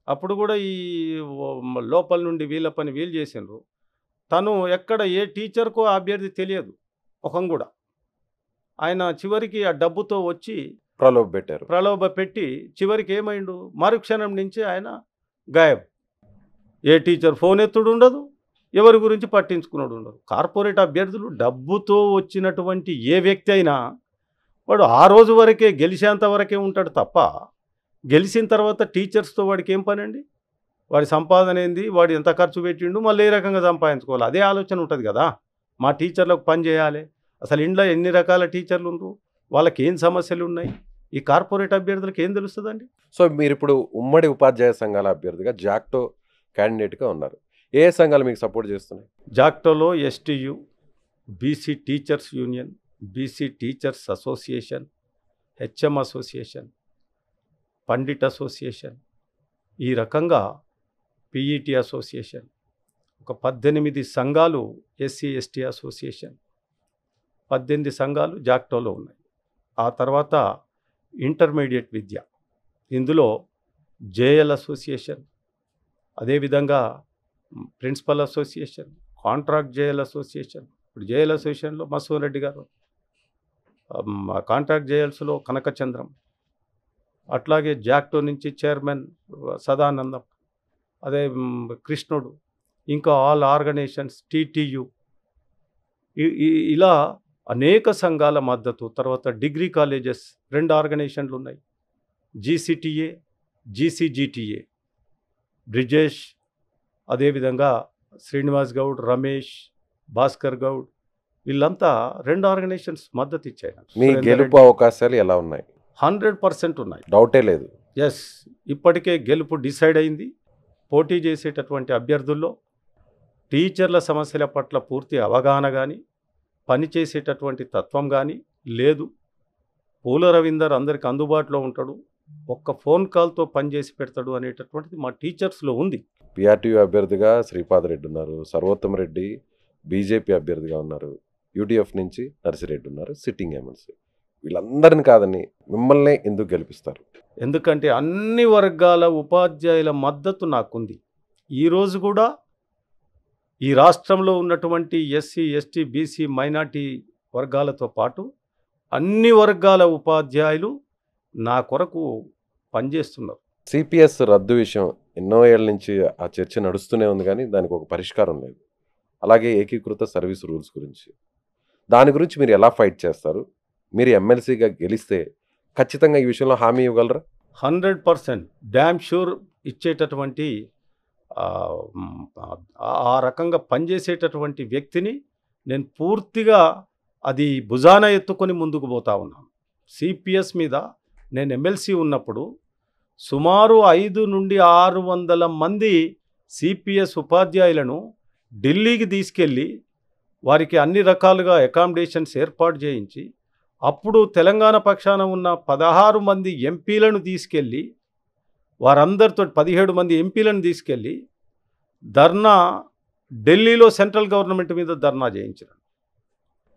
అప్పుడు కూడా ఈ లోపల నుండి వీళ్ళ పని వీళ్ళు చేసిండ్రు. తను ఎక్కడ ఏ టీచర్కో అభ్యర్థి తెలియదు ముఖం కూడా. ఆయన చివరికి ఆ డబ్బుతో వచ్చి ప్రలోభ పెట్టి చివరికి ఏమైండు, మరుక్షణం నుంచి ఆయన గాయబ్. ఏ టీచర్ ఫోన్ ఎత్తుడు ఉండదు, ఎవరి గురించి పట్టించుకున్నాడు ఉండదు. కార్పొరేట్ అభ్యర్థులు డబ్బుతో వచ్చినటువంటి ఏ వ్యక్తి అయినా వాడు ఆ రోజు వరకే గెలిచేంత వరకే ఉంటాడు తప్ప గెలిచిన తర్వాత టీచర్స్తో వాడికి ఏం పని అండి? వాడి సంపాదన ఏంది, వాడు ఎంత ఖర్చు పెట్టిండు, మళ్ళీ ఏ రకంగా సంపాదించుకోవాలి, అదే ఆలోచన ఉంటుంది కదా. మా టీచర్లకు పని చేయాలి, అసలు ఇంట్లో ఎన్ని రకాల టీచర్లు ఉండరు, వాళ్ళకి ఏం సమస్యలు ఉన్నాయి, ఈ కార్పొరేట్ అభ్యర్థులకు ఏం తెలుస్తుందండి? సో మీరు ఇప్పుడు ఉమ్మడి ఉపాధ్యాయ సంఘాల అభ్యర్థిగా జాక్టో క్యాండిడేట్గా ఉన్నారు. ఏ సంఘాలు మీకు సపోర్ట్ చేస్తున్నాయి? జాక్టోలో STU, BC teachers union, BC teachers association, HM association, pandit association, ఈ రకంగా పీఈటీ అసోసియేషన్, ఒక 18 సంఘాలు, ఎస్సీ ఎస్టీ అసోసియేషన్, 18 సంఘాలు జాక్టోలో ఉన్నాయి. ఆ తర్వాత ఇంటర్మీడియట్ విద్య, ఇందులో జేఎల్ అసోసియేషన్, అదేవిధంగా principal association, contract JL association. ఇప్పుడు జేఎల్ అసోసియేషన్లో మసూన్ రెడ్డి గారు, కాంట్రాక్ట్ జేఎల్స్లో కనకచంద్రం, అట్లాగే జాక్టో నుంచి చైర్మన్ సదానందం, అదే కృష్ణుడు, ఇంకా ఆల్ ఆర్గనైజేషన్స్, టీటీయూ, ఇలా అనేక సంఘాల మద్దతు. తర్వాత డిగ్రీ కాలేజెస్ 2 ఆర్గనైజేషన్లు ఉన్నాయి, జీసీటీఏ, జీసీజీటీఏ, బ్రిజేష్, అదేవిధంగా శ్రీనివాస్ గౌడ్, రమేష్, భాస్కర్ గౌడ్, వీళ్ళంతా 2 ఆర్గనైజేషన్స్ మద్దతు ఇచ్చాయి. మీ గెలుపు అవకాశాలు ఎలా ఉన్నాయి? 100% ఉన్నాయి. డౌటే లేదు. ఎస్, ఇప్పటికే గెలుపు డిసైడ్ అయింది. పోటీ చేసేటటువంటి అభ్యర్థుల్లో టీచర్ల సమస్యల పట్ల పూర్తి అవగాహన కానీ, పనిచేసేటటువంటి తత్వం కానీ లేదు. పూల రవీందర్ అందరికి అందుబాటులో ఉంటాడు, ఒక్క ఫోన్ కాల్తో పనిచేసి పెడతాడు అనేటటువంటిది మా టీచర్స్లో ఉంది. పిఆర్టీయూ అభ్యర్థిగా శ్రీపాద్ రెడ్డి ఉన్నారు, సర్వోత్తమ్ రెడ్డి బీజేపీ అభ్యర్థిగా ఉన్నారు, యూటీఎఫ్ నుంచి నర్సిరెడ్డి ఉన్నారు, సిట్టింగ్ ఎమ్మెల్సీ. వీళ్ళందరిని కాదని మిమ్మల్ని ఎందుకు గెలిపిస్తారు? ఎందుకంటే అన్ని వర్గాల ఉపాధ్యాయుల మద్దతు నాకుంది. ఈరోజు కూడా ఈ రాష్ట్రంలో ఉన్నటువంటి ఎస్సీ, ఎస్టీ, బీసీ, మైనార్టీ వర్గాలతో పాటు అన్ని వర్గాల ఉపాధ్యాయులు నా కొరకు పనిచేస్తున్నారు. సిపిఎస్ రద్దు విషయం ఎన్నో ఏళ్ళ నుంచి ఆ చర్చ నడుస్తూనే ఉంది, కానీ దానికి ఒక పరిష్కారం లేదు. అలాగే ఏకీకృత సర్వీస్ రూల్స్ గురించి, దాని గురించి మీరు ఎలా ఫైట్ చేస్తారు? మీరు ఎమ్మెల్సీగా గెలిస్తే ఖచ్చితంగా ఈ విషయంలో హామీ ఇవ్వగలరా? 100% డ్యామ్ షూర్ ఇచ్చేటటువంటి ఆ రకంగా పనిచేసేటటువంటి వ్యక్తిని నేను పూర్తిగా అది భుజాన ఎత్తుకొని ముందుకు పోతా ఉన్నాను. సిపిఎస్ మీద నేను ఎమ్మెల్సీ ఉన్నప్పుడు సుమారు 500 నుండి 600 మంది సిపిఎస్ ఉపాధ్యాయులను ఢిల్లీకి తీసుకెళ్ళి వారికి అన్ని రకాలుగా అకామిడేషన్స్ ఏర్పాటు చేయించి, అప్పుడు తెలంగాణ పక్షాన ఉన్న 16 మంది ఎంపీలను తీసుకెళ్ళి, వారందరితో 17 మంది ఎంపీలను తీసుకెళ్ళి ధర్నా, ఢిల్లీలో సెంట్రల్ గవర్నమెంట్ మీద ధర్నా చేయించారు.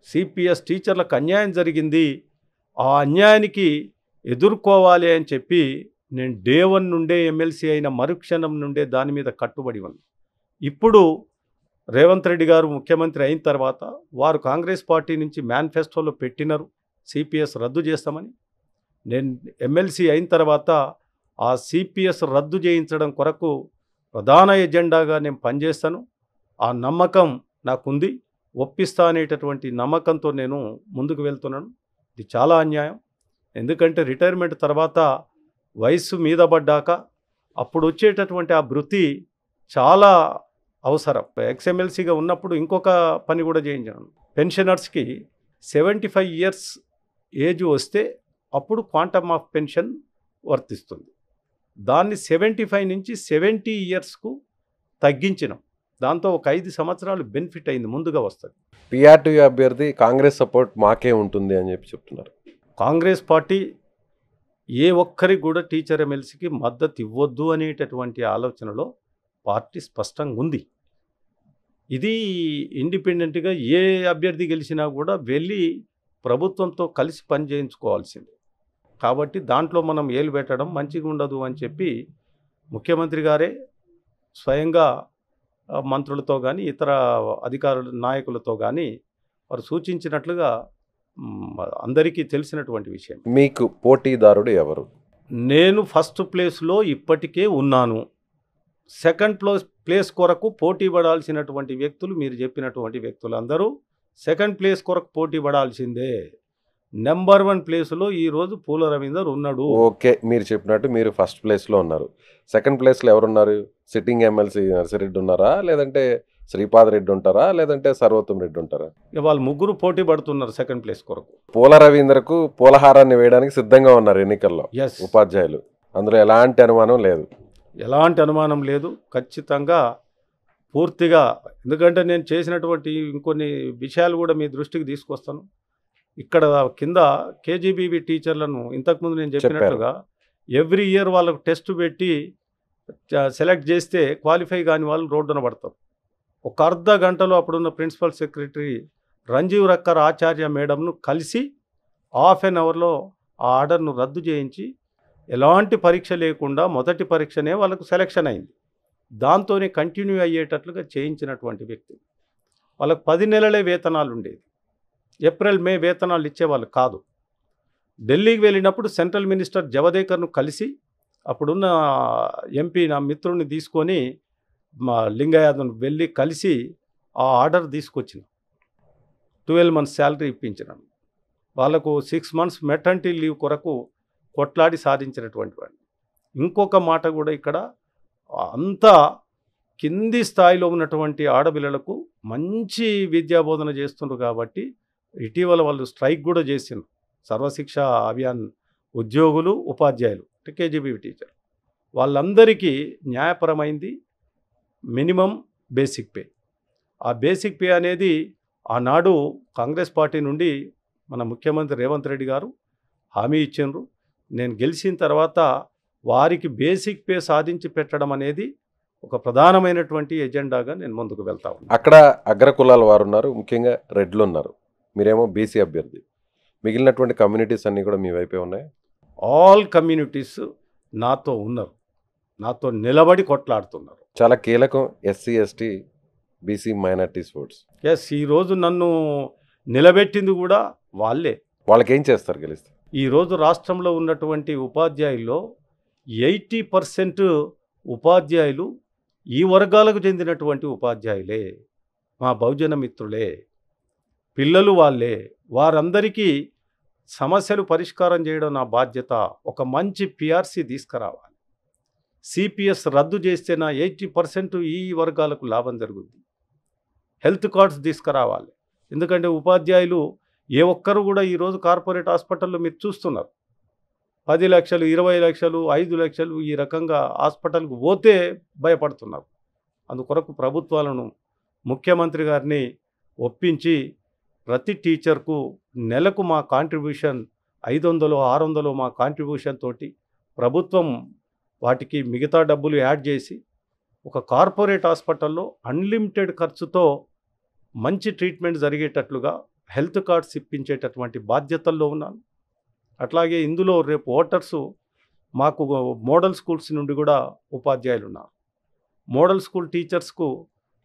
సిపిఎస్ టీచర్లకు అన్యాయం జరిగింది, ఆ అన్యాయానికి ఎదుర్కోవాలి అని చెప్పి నేను డే 1 నుండే ఎమ్మెల్సీ అయిన మరుక్షణం నుండే దాని మీద కట్టుబడి ఉన్నాను. ఇప్పుడు రేవంత్ రెడ్డి గారు ముఖ్యమంత్రి అయిన తర్వాత వారు కాంగ్రెస్ పార్టీ నుంచి మేనిఫెస్టోలో పెట్టినారు సిపిఎస్ రద్దు చేస్తామని. నేను ఎమ్మెల్సీ అయిన తర్వాత ఆ సిపిఎస్ రద్దు చేయించడం కొరకు ప్రధాన ఎజెండాగా నేను పనిచేస్తాను. ఆ నమ్మకం నాకుంది, ఒప్పిస్తా అనేటటువంటి నమ్మకంతో నేను ముందుకు వెళ్తున్నాను. ఇది చాలా అన్యాయం. ఎందుకంటే రిటైర్మెంట్ తర్వాత వయసు మీద పడ్డాక అప్పుడు వచ్చేటటువంటి ఆ వృత్తి చాలా అవసరం. ఎక్స్ఎమ్మెల్సీగా ఉన్నప్పుడు ఇంకొక పని కూడా చేయించాను. పెన్షనర్స్కి 75 ఇయర్స్ ఏజ్ వస్తే అప్పుడు క్వాంటమ్ ఆఫ్ పెన్షన్ వర్తిస్తుంది. దాన్ని 75 నుంచి 70 ఇయర్స్కు తగ్గించినాం. దాంతో ఒక 5 సంవత్సరాలు బెనిఫిట్ అయింది, ముందుగా వస్తుంది. పిఆర్టీయూ అభ్యర్థి కాంగ్రెస్ సపోర్ట్ మాకే ఉంటుంది అని చెప్పి చెప్తున్నారు. కాంగ్రెస్ పార్టీ ఏ ఒక్కరికి కూడా టీచర్ ఎమ్మెల్సీకి మద్దతు ఇవ్వద్దు అనేటటువంటి ఆలోచనలో పార్టీ స్పష్టంగా ఉంది. ఇది ఇండిపెండెంట్గా ఏ అభ్యర్థి గెలిచినా కూడా వెళ్ళి ప్రభుత్వంతో కలిసి పని చేయించుకోవాల్సింది. కాబట్టి దాంట్లో మనం ఏలు పెట్టడం మంచిగా ఉండదు అని చెప్పి ముఖ్యమంత్రి గారే స్వయంగా మంత్రులతో కానీ ఇతర అధికారుల నాయకులతో కానీ వారు సూచించినట్లుగా అందరికీ తెలిసినటువంటి విషయం. మీకు పోటీదారుడు ఎవరు? నేను ఫస్ట్ ప్లేస్లో ఇప్పటికే ఉన్నాను. సెకండ్ ప్లేస్ కొరకు పోటీ పడాల్సినటువంటి వ్యక్తులు, మీరు చెప్పినటువంటి వ్యక్తులు అందరూ సెకండ్ ప్లేస్ కొరకు పోటీ పడాల్సిందే. నెంబర్ 1 ప్లేస్లో ఈరోజు పూల రవీందర్ ఉన్నాడు. ఓకే, మీరు చెప్పినట్టు మీరు ఫస్ట్ ప్లేస్లో ఉన్నారు. సెకండ్ ప్లేస్లో ఎవరున్నారు? సిట్టింగ్ ఎమ్మెల్సీ నర్సిరెడ్డి ఉన్నారా, లేదంటే శ్రీపాద్ రెడ్డి ఉంటారా, లేదంటే సర్వోత్తమ్ రెడ్డి ఉంటారా? వాళ్ళు ముగ్గురు పోటీ పడుతున్నారు సెకండ్ ప్లేస్ కొరకు. పూల రవీందర్కు పూలహారాన్ని వేయడానికి సిద్ధంగా ఉన్నారు ఎన్నికల్లో ఉపాధ్యాయులు. అందులో ఎలాంటి అనుమానం లేదు. ఎలాంటి అనుమానం లేదు, ఖచ్చితంగా పూర్తిగా. ఎందుకంటే నేను చేసినటువంటి ఇంకొన్ని విషయాలు కూడా మీ దృష్టికి తీసుకొస్తాను. ఇక్కడ కింద కేజీబీవీ టీచర్లను ఇంతకుముందు నేను చెప్పినట్లుగా ఎవ్రీ ఇయర్ వాళ్ళకు టెస్ట్ పెట్టి సెలెక్ట్ చేస్తే క్వాలిఫై కాని వాళ్ళు రోడ్డున పడతారు. ఒక అర్ధ గంటలో అప్పుడున్న ప్రిన్సిపల్ సెక్రటరీ రంజీవ్ రక్కర్ ఆచార్య మేడంను కలిసి హాఫ్ అన్ అవర్లో ఆ ఆర్డర్ను రద్దు చేయించి ఎలాంటి పరీక్ష లేకుండా మొదటి పరీక్షనే వాళ్ళకు సెలెక్షన్ అయింది. దాంతోనే కంటిన్యూ అయ్యేటట్లుగా చేయించినటువంటి వ్యక్తి. వాళ్ళకు 10 నెలలే వేతనాలు ఉండేది. ఏప్రిల్ మే వేతనాలు ఇచ్చేవాళ్ళు కాదు. ఢిల్లీకి వెళ్ళినప్పుడు సెంట్రల్ మినిస్టర్ జవదేకర్ను కలిసి అప్పుడున్న ఎంపీ నా మిత్రుడిని తీసుకొని మా లింగయాదవ్ను వెళ్ళి కలిసి ఆ ఆర్డర్ తీసుకొచ్చిన 12 మంత్స్ శాలరీ ఇప్పించినాను. వాళ్ళకు 6 మంత్స్ మెటర్నిటీ లీవ్ కొరకు కొట్లాడి సాధించినటువంటి వాడిని. ఇంకొక మాట కూడా ఇక్కడ అంతా కింది స్థాయిలో ఉన్నటువంటి ఆడపిల్లలకు మంచి విద్యాబోధన చేస్తుండ్రు కాబట్టి ఇటీవల వాళ్ళు స్ట్రైక్ కూడా చేసిండ్రు. సర్వశిక్ష అభియాన్ ఉద్యోగులు, ఉపాధ్యాయులు, కేజీబీ టీచర్ వాళ్ళందరికీ న్యాయపరమైంది మినిమం బేసిక్ పే. ఆ బేసిక్ పే అనేది ఆనాడు కాంగ్రెస్ పార్టీ నుండి మన ముఖ్యమంత్రి రేవంత్ రెడ్డి గారు హామీ ఇచ్చిండ్రు. నేను గెలిచిన తర్వాత వారికి బేసిక్ పే సాధించి పెట్టడం అనేది ఒక ప్రధానమైనటువంటి ఎజెండాగా నేను ముందుకు వెళ్తా ఉన్నాను. అక్కడ అగ్రకులాల వారు ఉన్నారు, ముఖ్యంగా రెడ్లు ఉన్నారు, మీరేమో బీసీ అభ్యర్థి. మిగిలినటువంటి కమ్యూనిటీస్ అన్నీ కూడా మీ వైపే ఉన్నాయి. ఆల్ కమ్యూనిటీస్ నాతో ఉన్నారు, నాతో నిలబడి కొట్లాడుతున్నారు. చాలా కీలకం SC ST BC minorities votes. Yes, ఈరోజు నన్ను నిలబెట్టింది కూడా వాళ్ళే. వాళ్ళకి ఏం చేస్తారు గెలిస్తే? ఈరోజు రాష్ట్రంలో ఉన్నటువంటి ఉపాధ్యాయుల్లో 80% ఉపాధ్యాయులు ఈ వర్గాలకు చెందినటువంటి ఉపాధ్యాయులే, మా బహుజన మిత్రులే, పిల్లలు వాళ్ళే. వారందరికీ సమస్యలు పరిష్కారం చేయడం నా బాధ్యత. ఒక మంచి పిఆర్సీ తీసుకురావాలి. సిపిఎస్ రద్దు చేస్తే నా 80% ఈ వర్గాలకు లాభం జరుగుతుంది. హెల్త్ కార్డ్స్ తీసుకురావాలి. ఎందుకంటే ఉపాధ్యాయులు ఏ ఒక్కరు కూడా ఈరోజు కార్పొరేట్ హాస్పిటల్లో మీరు చూస్తున్నారు, 10 లక్షలు, 20 లక్షలు, 5 లక్షలు ఈ రకంగా హాస్పిటల్కు పోతే భయపడుతున్నారు. అందుకొరకు ప్రభుత్వాలను, ముఖ్యమంత్రి గారిని ఒప్పించి ప్రతి టీచర్కు నెలకు మా కాంట్రిబ్యూషన్ 500, 600 మా కాంట్రిబ్యూషన్ తోటి ప్రభుత్వం వాటికి మిగతా డబ్బులు యాడ్ చేసి ఒక కార్పొరేట్ హాస్పిటల్లో అన్లిమిటెడ్ ఖర్చుతో మంచి ట్రీట్మెంట్ జరిగేటట్లుగా హెల్త్ కార్డ్స్ ఇప్పించేటటువంటి బాధ్యతల్లో ఉన్నాను. అట్లాగే ఇందులో రేపు ఓటర్సు మాకు మోడల్ స్కూల్స్ నుండి కూడా ఉపాధ్యాయులు ఉన్నారు. మోడల్ స్కూల్ టీచర్స్కు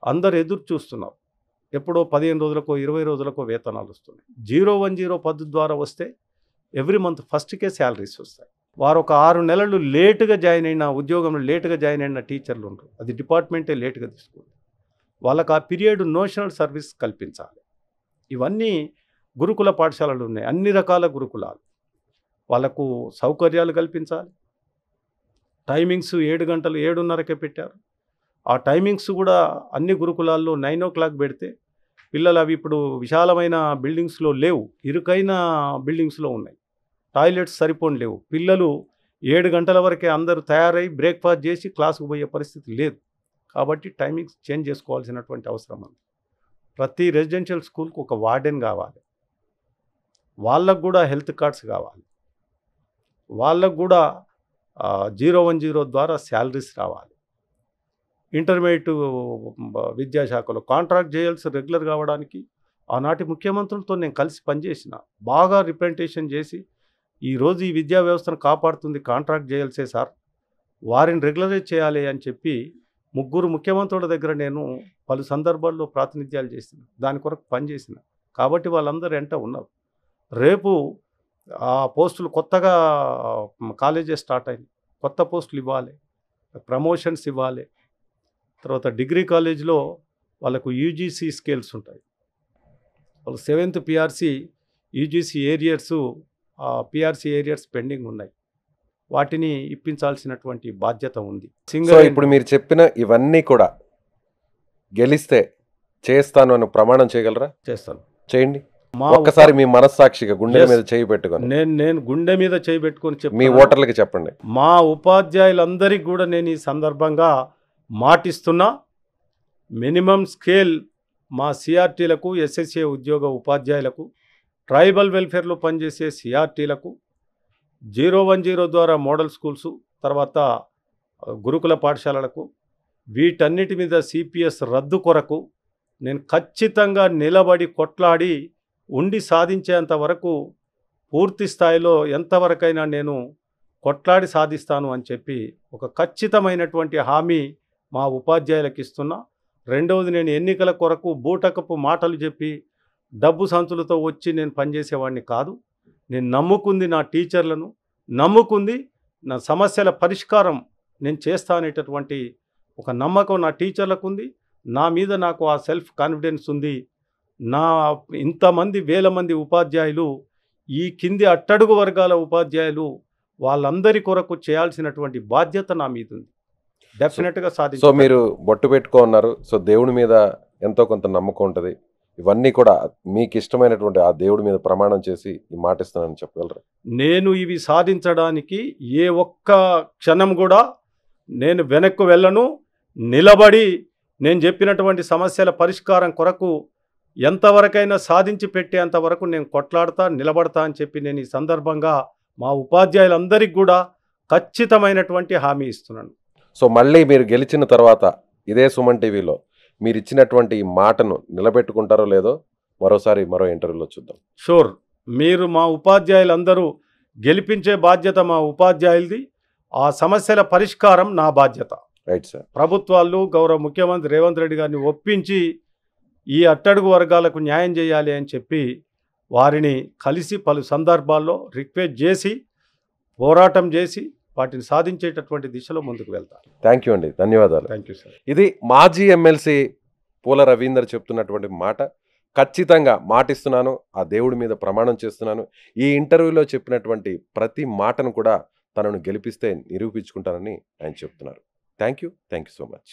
అందరు ఎదురు చూస్తున్నారు. ఎప్పుడో 15 రోజులకో 20 రోజులకో వేతనాలు వస్తున్నాయి. 010 పద్ధతి ద్వారా వస్తే ఎవ్రీ మంత్ ఫస్ట్కే శాలరీస్ వస్తాయి. వారు ఒక 6 నెలలు లేటుగా జాయిన్ అయిన ఉద్యోగంలో లేటుగా జాయిన్ అయిన టీచర్లు ఉంటారు. అది డిపార్ట్మెంటే లేటుగా తీసుకుంది. వాళ్ళకి ఆ పీరియడ్ నోషనల్ సర్వీస్ కల్పించాలి. ఇవన్నీ గురుకుల పాఠశాలలు ఉన్నాయి, అన్ని రకాల గురుకులాలు. వాళ్ళకు సౌకర్యాలు కల్పించాలి. టైమింగ్స్ 7 గంటలు 7:30కే పెట్టారు. ఆ టైమింగ్స్ కూడా అన్ని గురుకులాల్లో 9 o'clock పెడితే పిల్లలు అవి ఇప్పుడు విశాలమైన బిల్డింగ్స్లో లేవు, ఇరుకైన బిల్డింగ్స్లో ఉన్నాయి. టాయిలెట్స్ సరిపోని లేవు. పిల్లలు 7 గంటల వరకే అందరూ తయారై బ్రేక్ఫాస్ట్ చేసి క్లాసుకు పోయే పరిస్థితి లేదు. కాబట్టి టైమింగ్స్ చేంజ్ చేసుకోవాల్సినటువంటి అవసరం ఉంది. ప్రతి రెసిడెన్షియల్ స్కూల్కి ఒక వార్డెన్ కావాలి. వాళ్ళకు కూడా హెల్త్ కార్డ్స్ కావాలి. వాళ్ళకు కూడా 010 ద్వారా శాలరీస్ రావాలి. ఇంటర్మీడియట్ విద్యాశాఖలో కాంట్రాక్ట్ చేయాల్సి రెగ్యులర్ కావడానికి ఆనాటి ముఖ్యమంత్రులతో నేను కలిసి పనిచేసిన, బాగా రిప్రజెంటేషన్ చేసి ఈరోజు ఈ విద్యా వ్యవస్థను కాపాడుతుంది కాంట్రాక్ట్ చేయాల్సే సార్, వారిని రెగ్యులరైజ్ చేయాలి అని చెప్పి 3 ముఖ్యమంత్రుల దగ్గర నేను పలు సందర్భాల్లో ప్రాతినిధ్యాలు చేసిన, దాని కొరకు పనిచేసిన. కాబట్టి వాళ్ళందరూ వెంట ఉన్నారు. రేపు ఆ పోస్టులు కొత్తగా కాలేజెస్ స్టార్ట్ అయినాయి, కొత్త పోస్టులు ఇవ్వాలి, ప్రమోషన్స్ ఇవ్వాలి. తర్వాత డిగ్రీ కాలేజ్లో వాళ్ళకు యూజీసీ స్కేల్స్ ఉంటాయి. వాళ్ళు 7th PRC UGC arrears, PRC arrears pending ఉన్నాయి. వాటిని ఇప్పించాల్సినటువంటి బాధ్యత ఉంది. సో ఇప్పుడు మీరు చెప్పిన ఇవన్నీ కూడా గెలిస్తే చేస్తాను అని ప్రమాణం చేయగలరా? చేస్తాను. చేయండి ఒక్కసారి మీ మనస్సాక్షిగా గుండె మీద చేయి పెట్టుకొని. నేను గుండె మీద చేయి పెట్టుకొని మీ ఓటర్లకి చెప్పండి. మా ఉపాధ్యాయులందరికీ కూడా నేను ఈ సందర్భంగా మాటిస్తున్నా, మినిమం స్కేల్ మా సిఆర్టీలకు, ఎస్ఎస్ఏ ఉద్యోగ ఉపాధ్యాయులకు, ట్రైబల్ వెల్ఫేర్లో పనిచేసే సిఆర్టీలకు, 010 ద్వారా మోడల్ స్కూల్స్, తర్వాత గురుకుల పాఠశాలలకు, వీటన్నిటి మీద సిపిఎస్ రద్దు కొరకు నేను ఖచ్చితంగా నిలబడి కొట్లాడి ఉండి సాధించేంత వరకు పూర్తి స్థాయిలో ఎంతవరకైనా నేను కొట్లాడి సాధిస్తాను అని చెప్పి ఒక ఖచ్చితమైనటువంటి హామీ మా ఉపాధ్యాయులకు ఇస్తున్నా. రెండవది, నేను ఎన్నికల కొరకు బూటకపు మాటలు చెప్పి డబ్బు సంచులతో వచ్చి నేను పనిచేసేవాడిని కాదు. నేను నమ్ముకుంది నా టీచర్లను, నమ్ముకుంది నా సమస్యల పరిష్కారం నేను చేస్తా అనేటటువంటి ఒక నమ్మకం నా టీచర్లకు ఉంది. నా మీద నాకు ఆ సెల్ఫ్ కాన్ఫిడెన్స్ ఉంది. నా ఇంతమంది వేల మంది ఉపాధ్యాయులు, ఈ కింది అట్టడుగు వర్గాల ఉపాధ్యాయులు, వాళ్ళందరి కొరకు చేయాల్సినటువంటి బాధ్యత నా మీద ఉంది. డెఫినెట్గా సో సాధించాలి. మీరు బొట్టు పెట్టుకో ఉన్నారు. సో దేవుడి మీద ఎంతో కొంత నమ్మకం ఉంటుంది. ఇవన్నీ కూడా మీకు ఇష్టమైనటువంటి ఆ దేవుడి మీద ప్రమాణం చేసి ఈ మాట ఇస్తున్నానని చెప్పగలరా? నేను ఇవి సాధించడానికి ఏ ఒక్క క్షణం కూడా నేను వెనక్కు వెళ్ళను. నిలబడి నేను చెప్పినటువంటి సమస్యల పరిష్కారం కొరకు ఎంతవరకైనా సాధించి పెట్టేంత వరకు నేను కొట్లాడతా, నిలబడతా అని చెప్పి నేను ఈ సందర్భంగా మా ఉపాధ్యాయులందరికీ కూడా ఖచ్చితమైనటువంటి హామీ ఇస్తున్నాను. సో మళ్ళీ మీరు గెలిచిన తర్వాత ఇదే సుమన్ టీవీలో మీరు ఇచ్చినటువంటి ఈ మాటను నిలబెట్టుకుంటారో లేదో మరోసారి మరో ఇంటర్వ్యూలో చూద్దాం. షూర్, మీరు మా ఉపాధ్యాయులందరూ గెలిపించే బాధ్యత మా ఉపాధ్యాయులది. ఆ సమస్యల పరిష్కారం నా బాధ్యత. Right sir. ప్రభుత్వాలు గౌరవ ముఖ్యమంత్రి రేవంత్ రెడ్డి గారిని ఒప్పించి ఈ అట్టడుగు వర్గాలకు న్యాయం చేయాలి అని చెప్పి వారిని కలిసి పలు సందర్భాల్లో రిక్వెస్ట్ చేసి పోరాటం చేసి వాటిని సాధించేటటువంటి దిశలో ముందుకు వెళ్తారు. థ్యాంక్ యూ అండి, ధన్యవాదాలు. Thank you sir. ఇది మాజీ ఎమ్మెల్సీ పూల రవీందర్ చెప్తున్నటువంటి మాట. ఖచ్చితంగా మాటిస్తున్నాను, ఆ దేవుడి మీద ప్రమాణం చేస్తున్నాను. ఈ ఇంటర్వ్యూలో చెప్పినటువంటి ప్రతి మాటను కూడా తనను గెలిపిస్తే నిరూపించుకుంటానని ఆయన చెప్తున్నారు. Thank you so much.